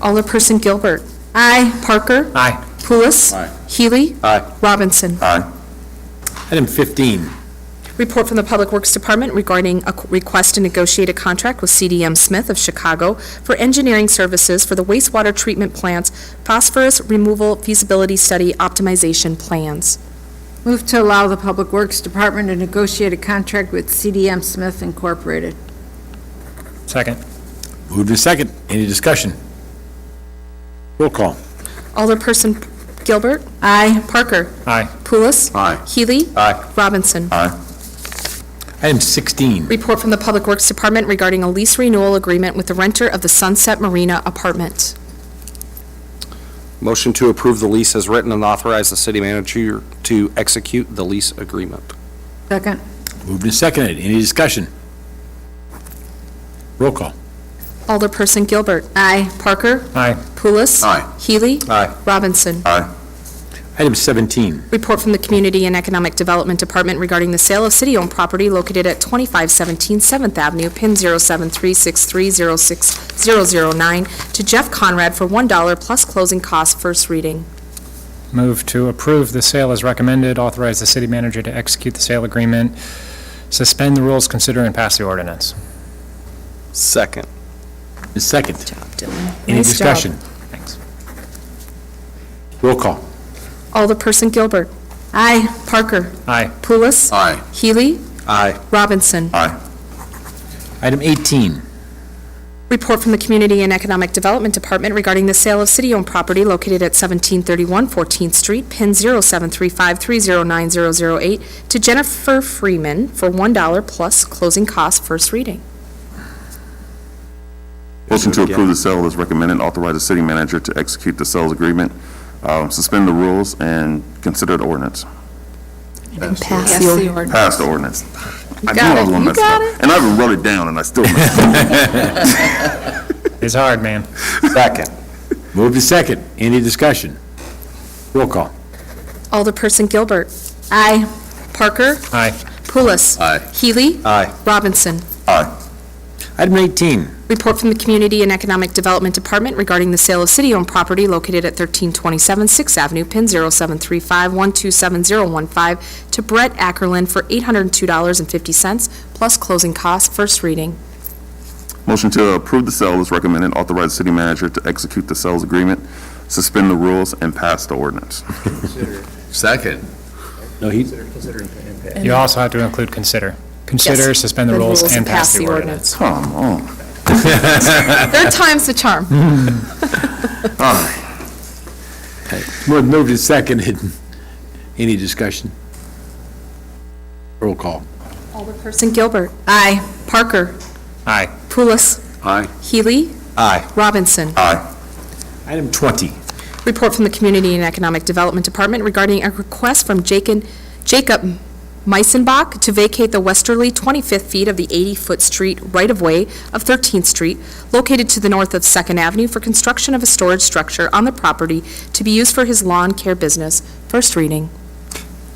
Alderperson Gilbert. Aye. Parker. Aye. Pulis. Aye. Healy. Aye. Robinson. Aye. Item 15. Report from the Public Works Department regarding a request to negotiate a contract with CDM Smith of Chicago for engineering services for the wastewater treatment plant's phosphorus removal feasibility study optimization plans. Move to allow the Public Works Department to negotiate a contract with CDM Smith Incorporated. Second. Moved in second. Any discussion? Roll call. Alderperson Gilbert. Aye. Parker. Aye. Pulis. Aye. Healy. Aye. Robinson. Aye. Item 16. Report from the Public Works Department regarding a lease renewal agreement with the renter of the Sunset Marina apartment. Motion to approve the lease as written and authorize the city manager to execute the lease agreement. Second. Moved and seconded. Any discussion? Roll call. Alderperson Gilbert. Aye. Parker. Aye. Pulis. Aye. Healy. Aye. Robinson. Aye. Item 17. Report from the Community and Economic Development Department regarding the sale of city-owned property located at 2517 7th Avenue, PIN 0736306009, to Jeff Conrad for $1 plus closing costs, first reading. Move to approve the sale as recommended, authorize the city manager to execute the sale agreement, suspend the rules, consider and pass the ordinance. Second. The second. Any Nice job. discussion? Thanks. Roll call. Alderperson Gilbert. Aye. Parker. Aye. Pulis. Aye. Healy. Aye. Robinson. Aye. Item 18. Report from the Community and Economic Development Department regarding the sale of city-owned property located at 1731 14th Street, PIN 0735309008, to Jennifer Freeman for $1 plus closing costs, first reading. Motion to approve the sale as recommended, authorize the city manager to execute the sales agreement, suspend the rules, and consider the ordinance. Pass the ordinance. Pass the ordinance. I knew got I was it. going to You mess it got up. it. And I even wrote it down, and I still messed it It's hard, man. Second. Moved to second. Any discussion? Roll call. Alderperson Gilbert. Aye. Parker. Aye. Pulis. Aye. Healy. Aye. Robinson. up. Aye. Item 18. Report from the Community and Economic Development Department regarding the sale of city-owned property located at 1327 6th Avenue, PIN 0735127015, to Brett Ackerland for $802.50 plus closing costs, first reading. Motion to approve the sale is recommended, authorize the city manager to execute the sales agreement, suspend the rules, and pass the ordinance. Second. No, he, You also have to include consider. Consider, suspend the rules, and pass the ordinance. Come on. Third time's the charm. moved and seconded. Any discussion? Roll call. Alderperson Gilbert. Aye. Parker. Aye. Pulis. Aye. Healy. Aye. Robinson. Aye. Item 20. Report from the Community and Economic Development Department regarding a request from Jacob Meisenbach to vacate the westerly 25th feet of the 80-foot street right-of-way of 13th Street, located to the north of 2nd Avenue, for construction of a storage structure on the property to be used for his lawn care business. First reading.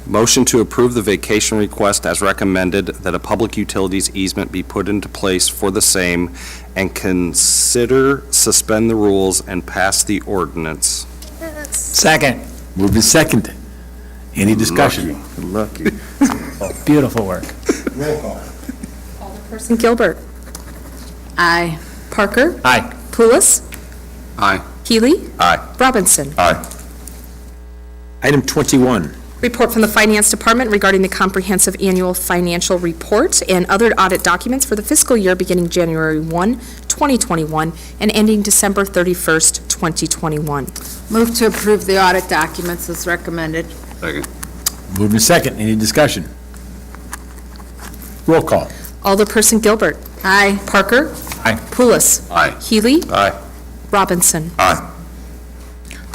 Motion to approve the vacation request as recommended, that a public utilities easement be put into place for the same, and consider suspend the rules and pass the ordinance. Second. Moved and seconded. Any discussion? Lucky. Beautiful work. Alderperson Gilbert. Aye. Parker. Aye. Pulis. Aye. Healy. Aye. Robinson. Aye. Item 21. Report from the Finance Department regarding the comprehensive annual financial report and other audit documents for the fiscal year beginning January 1, 2021, and ending December 31st, 2021. Move to approve the audit documents as recommended. Second. Moved and seconded. Any discussion? Roll call. Alderperson Gilbert. Aye. Parker. Aye. Pulis. Aye. Healy. Aye. Robinson. Aye.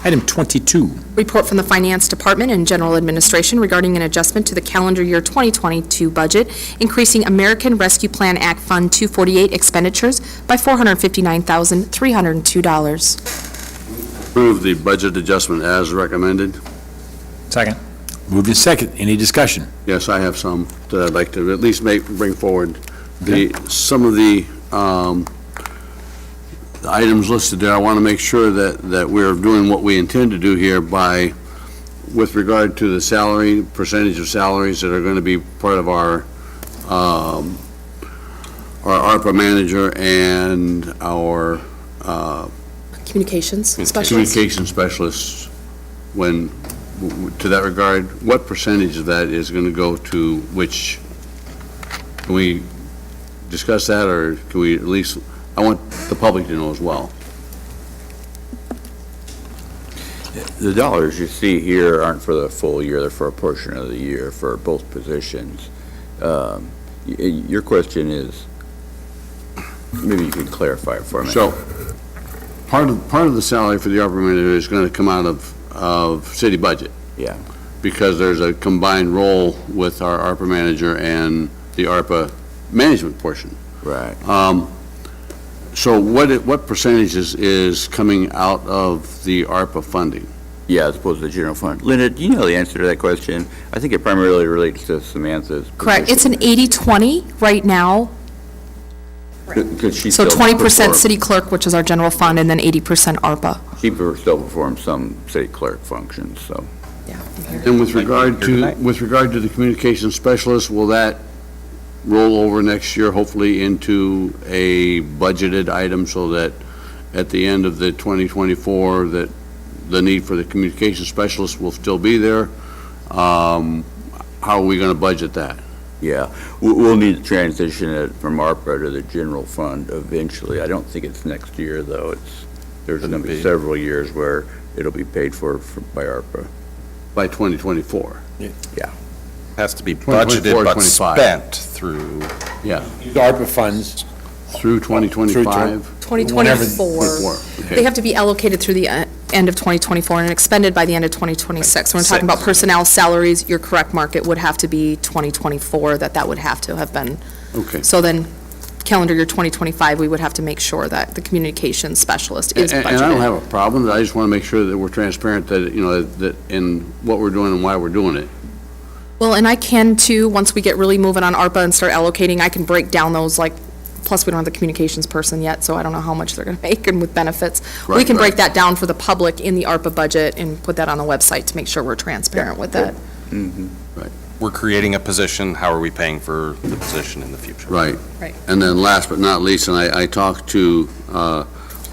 Item 22. Report from the Finance Department and General Administration regarding an adjustment to the calendar year 2022 budget, increasing American Rescue Plan Act Fund 248 expenditures by $459,302. Approve the budget adjustment as recommended. Second. Moved and seconded. Any discussion? Yes, I have some that I'd like to at least bring forward. Some of the items listed there, I want to make sure that we're doing what we intend to do here with regard to the salary, percentage of salaries that are going to be part of our ARPA manager and our Communications specialist. communication specialists. To that regard, what percentage of that is going to go to which? Can we discuss that, or can we at least, I want the public to know as well. The dollars you see here aren't for the full year, they're for a portion of the year for both positions. Your question is, maybe you could clarify it for me. So, part of the salary for the ARPA manager is going to come out of city budget. Yeah. Because there's a combined role with our ARPA manager and the ARPA management portion. Right. So what percentage is coming out of the ARPA funding? Yeah, as opposed to the general fund. Linda, do you know the answer to that question? I think it primarily relates to Samantha's. Correct. It's an 80-20 right now. Could she So still 20% perform- city clerk, which is our general fund, and then 80% ARPA. She still performs some city clerk functions, so. And with regard to the communication specialist, will that roll over next year, hopefully into a budgeted item, so that at the end of the 2024, that the need for the communication specialist will still be there? How are we going to budget that? Yeah, we'll need to transition it from ARPA to the general fund eventually. I don't think it's next year, though. There's going to be several years where it'll be paid for by ARPA. By 2024? Yeah. Has to be 2024, budgeted but 25. spent through. Yeah. Use ARPA funds. Through 2025? 2024. Okay. They have to be allocated through the end of 2024 and expended by the end of 2026. When we're talking about personnel salaries, you're correct, Mark, it would have to be 2024 that would have to have been. Okay. So then, calendar year 2025, we would have to make sure that the communications specialist is budgeted. And I don't have a problem, but I just want to make sure that we're transparent, that, that in what we're doing and why we're doing it. Well, and I can too, once we get really moving on ARPA and start allocating, I can break down those, plus we don't have the communications person yet, so I don't know how much they're going to make and with benefits. We Right, can break right. that down for the public in the ARPA budget and put that on the website to make sure we're transparent with that. Right. We're creating a position, how are we paying for the position in the future? Right. Right. And then last but not least, and I talked to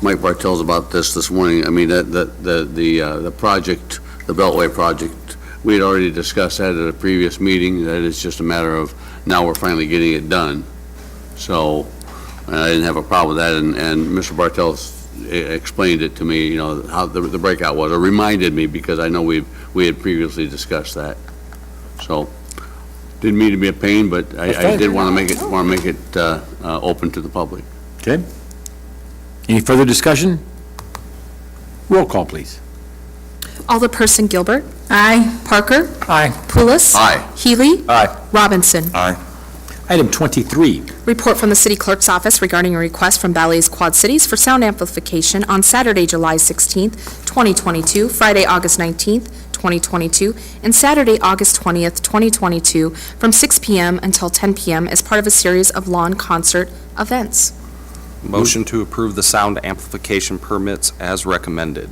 Mike Bartels about this morning. I mean, the project, the Beltway project, we had already discussed that at a previous meeting, that it's just a matter of now we're finally getting it done. So I didn't have a problem with that, and Mr. Bartels explained it to me, you know, how the breakout was, or reminded me, because I know we had previously discussed that. So, didn't mean to be a pain, but I did want to make it open to the public. Okay. Any further discussion? Roll call, please. Alderperson Gilbert. Aye. Parker. Aye. Pulis. Aye. Healy. Aye. Robinson. Aye. Item 23, Report from the City Clerk's Office regarding a request from Bally's Quad Cities for sound amplification on Saturday, July 16th, 2022, Friday, August 19th, 2022, and Saturday, August 20th, 2022, from 6 p.m. until 10 p.m. as part of a series of lawn concert events. Motion to approve the sound amplification permits as recommended.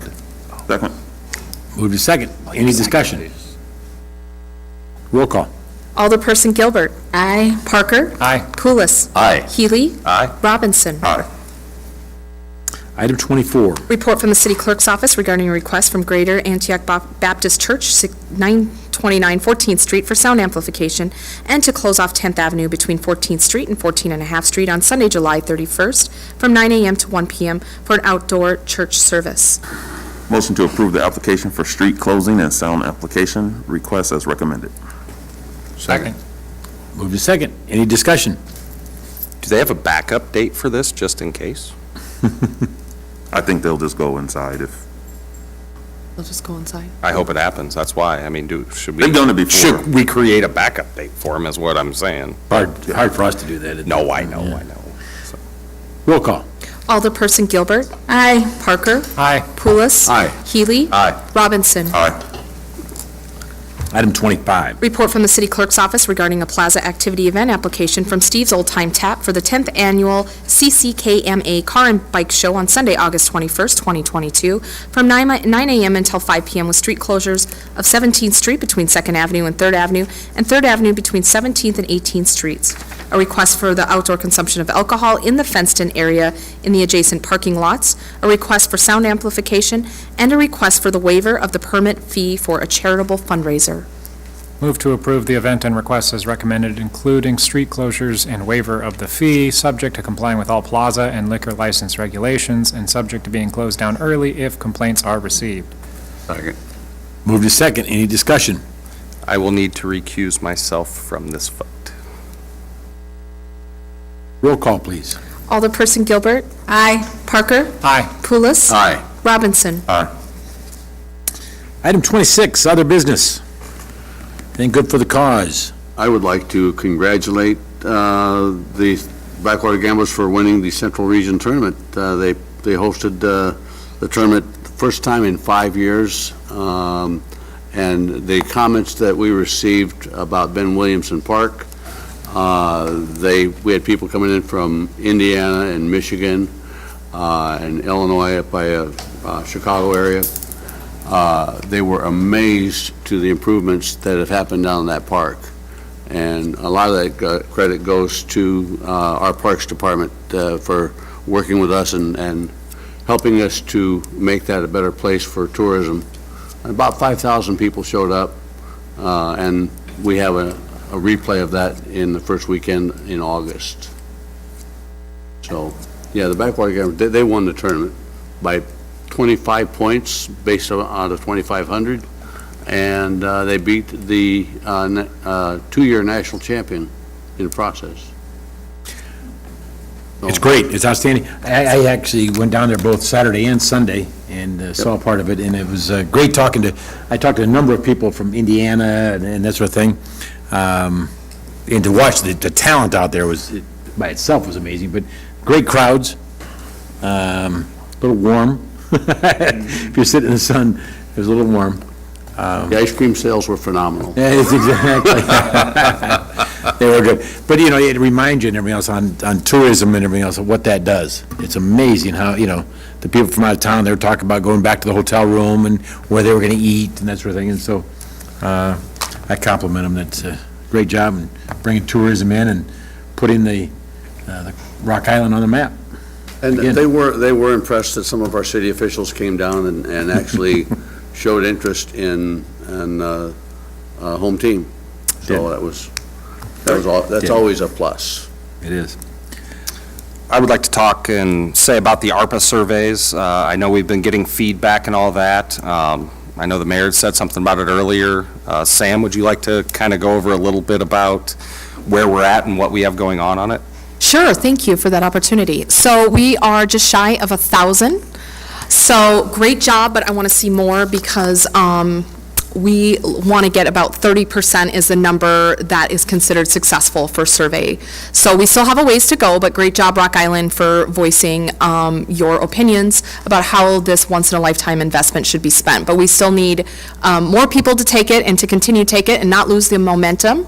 Second. move to second. Any discussion? Roll call. Alderperson Gilbert. Aye. Parker. Aye. Pulis. Aye. Healy. Aye. Robinson. Aye. Item 24, Report from the City Clerk's Office regarding a request from Greater Antioch Baptist Church, 929 14th Street for sound amplification and to close off 10th Avenue between 14th Street and 14.5 Street on Sunday, July 31st, from 9 a.m. to 1 p.m. for an outdoor church service. Motion to approve the application for street closing and sound application request as recommended. Second. move to second. Any discussion? Do they have a backup date for this, just in case? I think they'll just go inside if, They'll just go inside. I hope it happens, that's why. I mean, should we? they've done it before. Should we create a backup date for them, is what I'm saying. Hard for us to do that. isn't it? No, I know. Roll call. Alderperson Gilbert. Aye. Parker. Aye. Pulis. Aye. Healy. Aye. Robinson. Aye. Item 25, Report from the City Clerk's Office regarding a plaza activity event application from Steve's Old Time Tap for the 10th Annual CCKMA Car and Bike Show on Sunday, August 21st, 2022, from 9 a.m. until 5 p.m. with street closures of 17th Street between 2nd Avenue and 3rd Avenue, and 3rd Avenue between 17th and 18th Streets. A request for the outdoor consumption of alcohol in the fenced-in area in the adjacent parking lots, a request for sound amplification, and a request for the waiver of the permit fee for a charitable fundraiser. Move to approve the event and requests as recommended, including street closures and waiver of the fee, subject to complying with all plaza and liquor license regulations, and subject to being closed down early if complaints are received. Second. move to second. Any discussion? I will need to recuse myself from this vote. Roll call, please. Alderperson Gilbert. Aye. Parker. Aye. Pulis. Aye. Robinson. Aye. Item 26, other business. Anything good for the cause? I would like to congratulate the Blackwater Gamblers for winning the Central Region Tournament. They hosted the tournament the first time in 5 years, and the comments that we received about Ben Williamson Park, we had people coming in from Indiana and Michigan and Illinois up by Chicago area. They were amazed to the improvements that have happened down in that park. And a lot of that credit goes to our Parks Department for working with us and helping us to make that a better place for tourism. About 5,000 people showed up, and we have a replay of that in the first weekend in August. So, yeah, the Blackwater Gamblers, they won the tournament by 25 points based out of 2,500, and they beat the two-year national champion in the process. So- It's great, it's outstanding. I actually went down there both Saturday and Sunday and saw part of it, and it was great I talked to a number of people from Indiana and that sort of thing, and to watch the talent out there by itself was amazing, but great crowds, a little warm. If you're sitting in the sun, it was a little warm. The ice cream sales were phenomenal. Yeah, it's exactly. They were good. But, it reminds you and everything else on tourism and everything else of what that does. It's amazing how, the people from out of town, they were talking about going back to the hotel room and where they were going to eat and that sort of thing. And so I compliment them. That's a great job in bringing tourism in and putting the Rock Island on the map. And Again. they were impressed that some of our city officials came down and actually showed interest in home team. So that's always a plus. It is. I would like to talk and say about the ARPA surveys. I know we've been getting feedback and all that. I know the mayor had said something about it earlier. Sam, would you like to kind of go over a little bit about where we're at and what we have going on it? Sure, thank you for that opportunity. So we are just shy of 1,000. So great job, but I want to see more because we want to get about 30% is the number that is considered successful for survey. So we still have a ways to go, but great job, Rock Island, for voicing your opinions about how this once-in-a-lifetime investment should be spent. But we still need more people to take it and to continue to take it and not lose the momentum.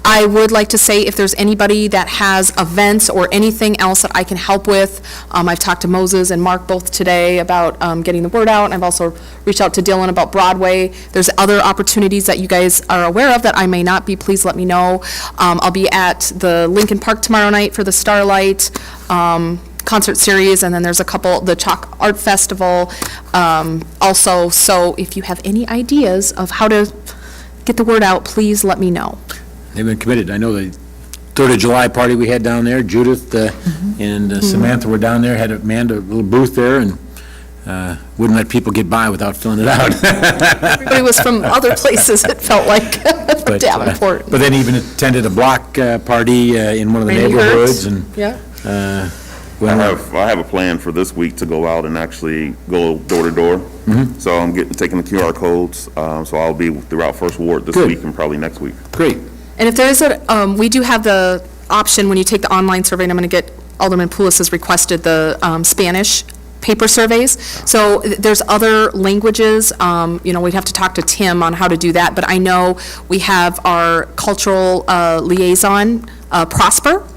I would like to say if there's anybody that has events or anything else that I can help with, I've talked to Moses and Mark both today about getting the word out, and I've also reached out to Dylan about Broadway. There's other opportunities that you guys are aware of that I may not be, please let me know. I'll be at the Lincoln Park tomorrow night for the Starlight concert series, and then there's a couple, the Chalk Art Festival also. So if you have any ideas of how to get the word out, please let me know. They've been committed. I know the 3rd of July party we had down there, Judith and Samantha were down there, had a little booth there, and wouldn't let people get by without filling it out. Everybody was from other places, it felt like, from Davenport. But then even attended a block party in one of the Randy neighborhoods, Hertz. and Yeah. I have a plan for this week to go out and actually go door to door. So I'm taking the QR codes, so I'll be throughout First Ward this Good. week and probably next week. great. And if there is we do have the option when you take the online survey, and I'm going to get, Alderman Poulos has requested the Spanish paper surveys. So there's other languages, we'd have to talk to Tim on how to do that, but I know we have our cultural liaison, Prosper,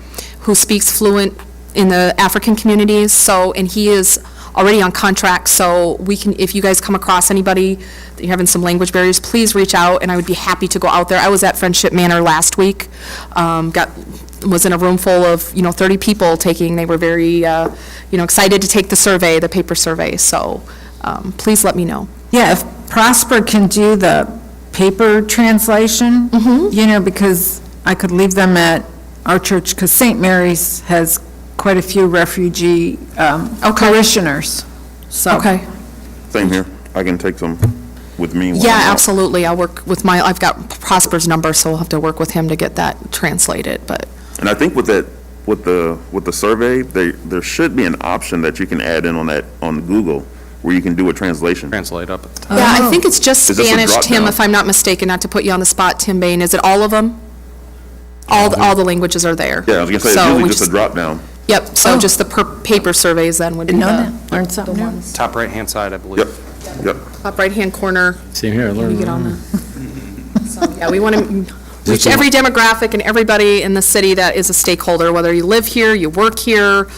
who speaks fluent in the African communities, and he is already on contract, so we can, if you guys come across anybody that you're having some language barriers, please reach out, and I would be happy to go out there. I was at Friendship Manor last week, was in a room full of, 30 people they were very, excited to take the survey, the paper survey, so please let me know. Yeah, if Prosper can do the paper translation, because I could leave them at our church, because St. Mary's has quite a few refugee parishioners, so. Okay. Same here. I can take them with me. when Yeah, I'm out. absolutely. I'll work with I've got Prosper's number, so I'll have to work with him to get that translated, but. And I think with the survey, there should be an option that you can add in on Google where you can do a translation. Translate up at the top. Yeah, I think it's just Is this a Spanish, drop Tim, down? if I'm not mistaken, not to put you on the spot, Tim Bain. Is it all of them? All the languages are there. Yeah, I was gonna say, So it's we usually just a drop down. Yep, so just the paper surveys then would be Didn't know the that, learned something new. Top right-hand side, I believe. Yep. top right-hand corner. Same here. I You learned. get on the. So, yeah, we want to reach every demographic and everybody in the city that is a stakeholder, whether you live here, you work here,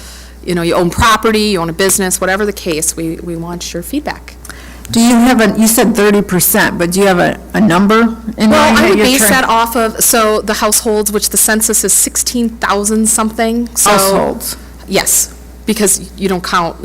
you own property, you own a business, whatever the case, we want your feedback. Do you have you said 30%, but do you have a number in mind? Well, I that would you're base trying- that off of, so the households, which the census is 16,000 something. So- Households. Yes, because you don't count,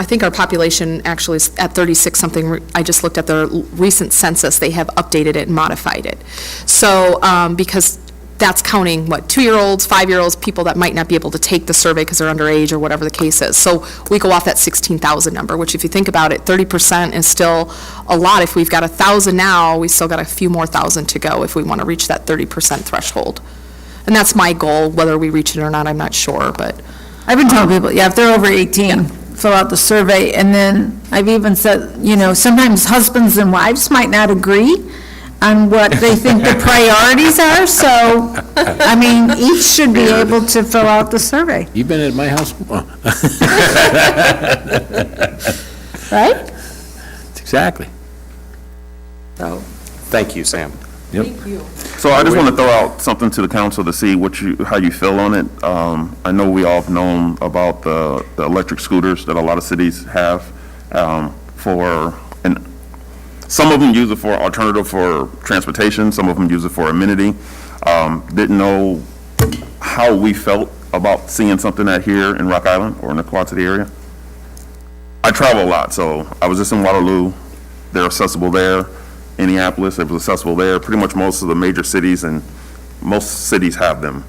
I think our population actually is at 36 something. I just looked at the recent census, they have updated it and modified it. So, because that's counting, 2-year-olds, 5-year-olds, people that might not be able to take the survey because they're underage or whatever the case is. So we go off that 16,000 number, which if you think about it, 30% is still a lot. If we've got 1,000 now, we still got a few more thousand to go if we want to reach that 30% threshold. And that's my goal, whether we reach it or not, I'm not sure, but. I've been telling people, if they're over 18, fill out the survey, and then I've even said, sometimes husbands and wives might not agree on what they think the priorities are, so, each should be able to fill out the survey, You've been at my house? right? Exactly. Thank you, Sam. Yep. So I just want to throw out something to the council to see how you feel on it. I know we all have known about the electric scooters that a lot of cities have and some of them use it for alternative for transportation, some of them use it for amenity. Didn't know how we felt about seeing something out here in Rock Island or in the Quad City area. I travel a lot, so I was just in Waterloo. They're accessible there. Indianapolis, it was accessible there. Pretty much most of the major cities, and most cities have them.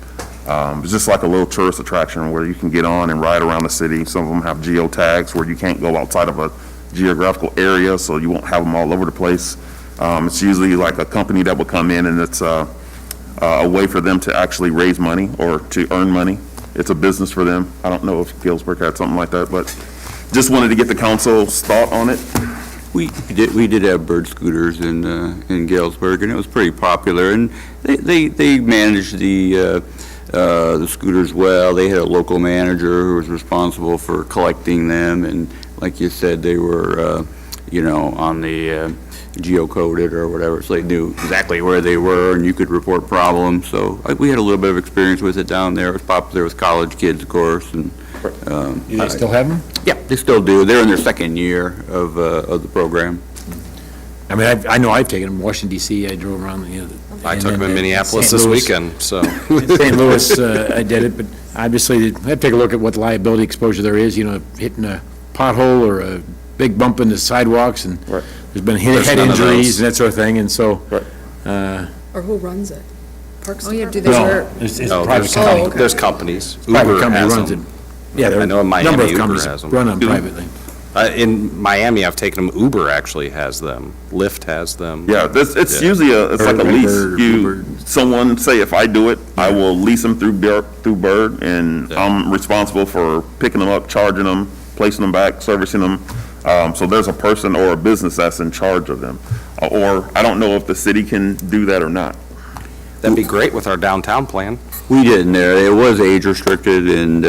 It's just like a little tourist attraction where you can get on and ride around the city. Some of them have geotags where you can't go outside of a geographical area, so you won't have them all over the place. It's usually like a company that will come in, and it's a way for them to actually raise money or to earn money. It's a business for them. I don't know if Galesburg had something like that, but just wanted to get the council's thought on it. We did have bird scooters in Galesburg, and it was pretty popular, and they managed the scooters well. They had a local manager who was responsible for collecting them, and like you said, they were, on the geocoded or whatever, so they knew exactly where they were, and you could report problems. So we had a little bit of experience with it down there. It was popular with college kids, of course, and Do they still have them? yeah, they still do. They're in their second year of the program. I mean, I know I've taken them, Washington DC, I drove around, I took them in Minneapolis St. this Louis. weekend, so. In St. Louis, I did it, but obviously, I have to take a look at what liability exposure there is, hitting a pothole or a big bump in the sidewalks, and Right. there's been There's head none of injuries those. and that sort of thing, and so. Or who runs it? Parks Oh, yeah, do Department? they- It's No, private there's company. there's companies. Private Uber company has runs it. them. Yeah, there are I know in a Miami, number of Uber companies has them. run them privately. In Miami, I've taken them, Uber actually has them, Lyft has them. Yeah, it's Yeah. usually it's like a Bird, lease. Bird. Someone, say if I do it, I will lease them through Bird, and I'm responsible for picking them up, charging them, placing them back, servicing them. So there's a person or a business that's in charge of them. Or I don't know if the city can do that or not. That'd be great with our downtown plan. We did in there. It was age restricted and,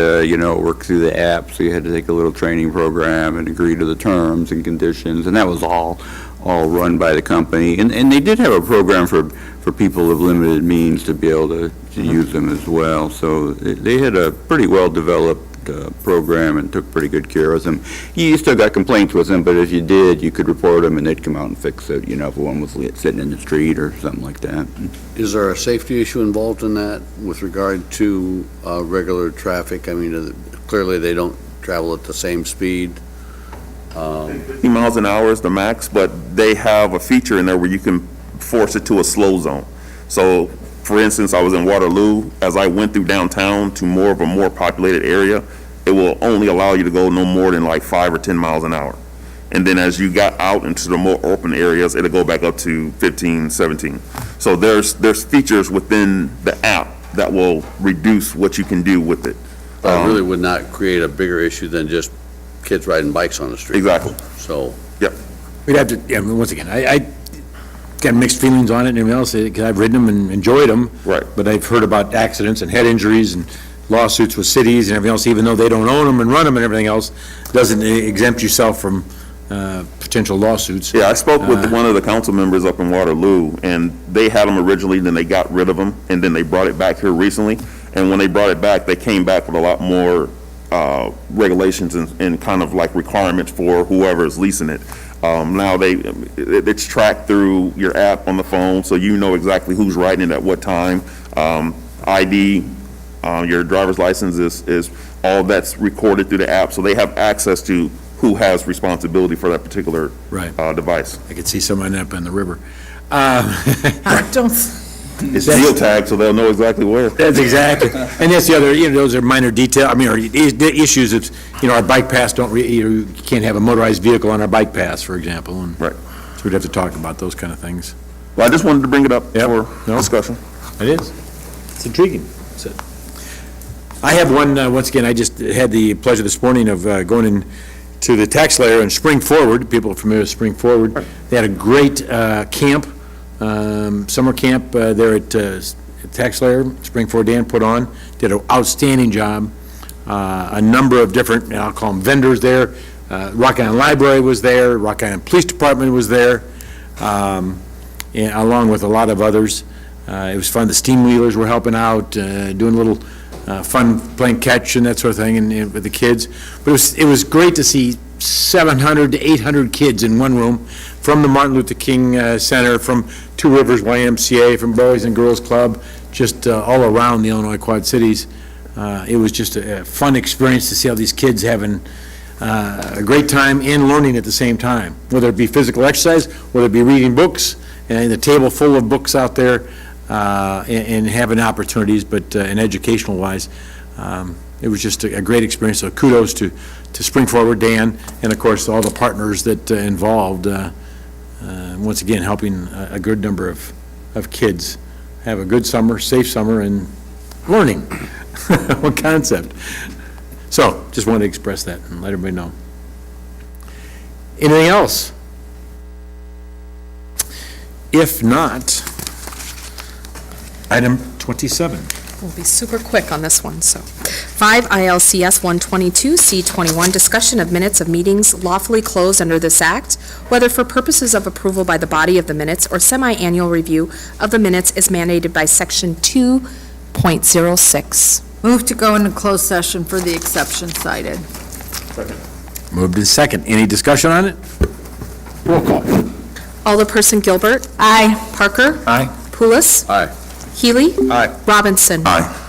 work through the app, so you had to take a little training program and agree to the terms and conditions, and that was all run by the company. And they did have a program for people of limited means to be able to use them as well. So they had a pretty well-developed program and took pretty good care of them. You still got complaints with them, but if you did, you could report them and they'd come out and fix it, if one was sitting in the street or something like that. Is there a safety issue involved in that with regard to regular traffic? I mean, clearly they don't travel at the same speed. 50 miles an hour is the max, but they have a feature in there where you can force it to a slow zone. So, for instance, I was in Waterloo. As I went through downtown to more of a more populated area, it will only allow you to go no more than like 5 or 10 miles an hour. And then as you got out into the more open areas, it'll go back up to 15, 17. So there's features within the app that will reduce what you can do with it. But it really would not create a bigger issue than just kids riding bikes on the street. Exactly. So, We'd have to, once again, I got mixed feelings on it and everything else, because I've ridden them and enjoyed them. Right. But I've heard about accidents and head injuries and lawsuits with cities and everything else, even though they don't own them and run them and everything else, doesn't exempt yourself from potential lawsuits. Yeah, I spoke with one of the council members up in Waterloo, and they had them originally, then they got rid of them, and then they brought it back here recently. And when they brought it back, they came back with a lot more regulations and kind of like requirements for whoever is leasing it. Now it's tracked through your app on the phone, so you know exactly who's riding it at what time. ID, your driver's license is all that's recorded through the app, so they have access to who has responsibility for that particular Right. device. I could see someone up in the river. Don't, It's geotagged, so they'll know exactly where. That's exactly, and that's the other, those are minor detail, or the issues of, our bike paths you can't have a motorized vehicle on our bike paths, for example, and. Right. So we'd have to talk about those kind of things. Well, I just wanted to bring it up for No. discussion. It is. It's intriguing. I have one, once again, I just had the pleasure this morning of going into the tax layer and Spring Forward. People are familiar with Spring Forward. They had a great camp, summer camp there at tax layer, Spring Forward Dan put on, did an outstanding job. A number of different, I'll call them vendors there. Rock Island Library was there, Rock Island Police Department was there, and along with a lot of others. It was fun. The steam wheelers were helping out, doing a little fun, playing catch and that sort of thing, and with the kids. But it was great to see 700 to 800 kids in one room from the Martin Luther King Center, from Two Rivers YMCA, from Boys and Girls Club, just all around the Illinois Quad Cities, It was just a fun experience to see all these kids having a great time and learning at the same time, whether it be physical exercise, whether it be reading books, and the table full of books out there, and having opportunities, but in educational-wise, it was just a great experience. So kudos to Spring Forward, Dan, and of course, all the partners that involved, once again, helping a good number of kids have a good summer, safe summer, and learning what concept. So, just wanted to express that and let everybody know. Anything else? If not, item 27. We'll be super quick on this one, so. 5 ILCS 122C21, discussion of minutes of meetings lawfully closed under this act, whether for purposes of approval by the body of the minutes or semi-annual review of the minutes is mandated by Section 2.06. Move to go into closed session for the exception cited. Moved and second. Any discussion on it? Roll call. Alderperson Gilbert. Aye. Parker. Aye. Pulis. Aye. Healy. Aye. Robinson. Aye.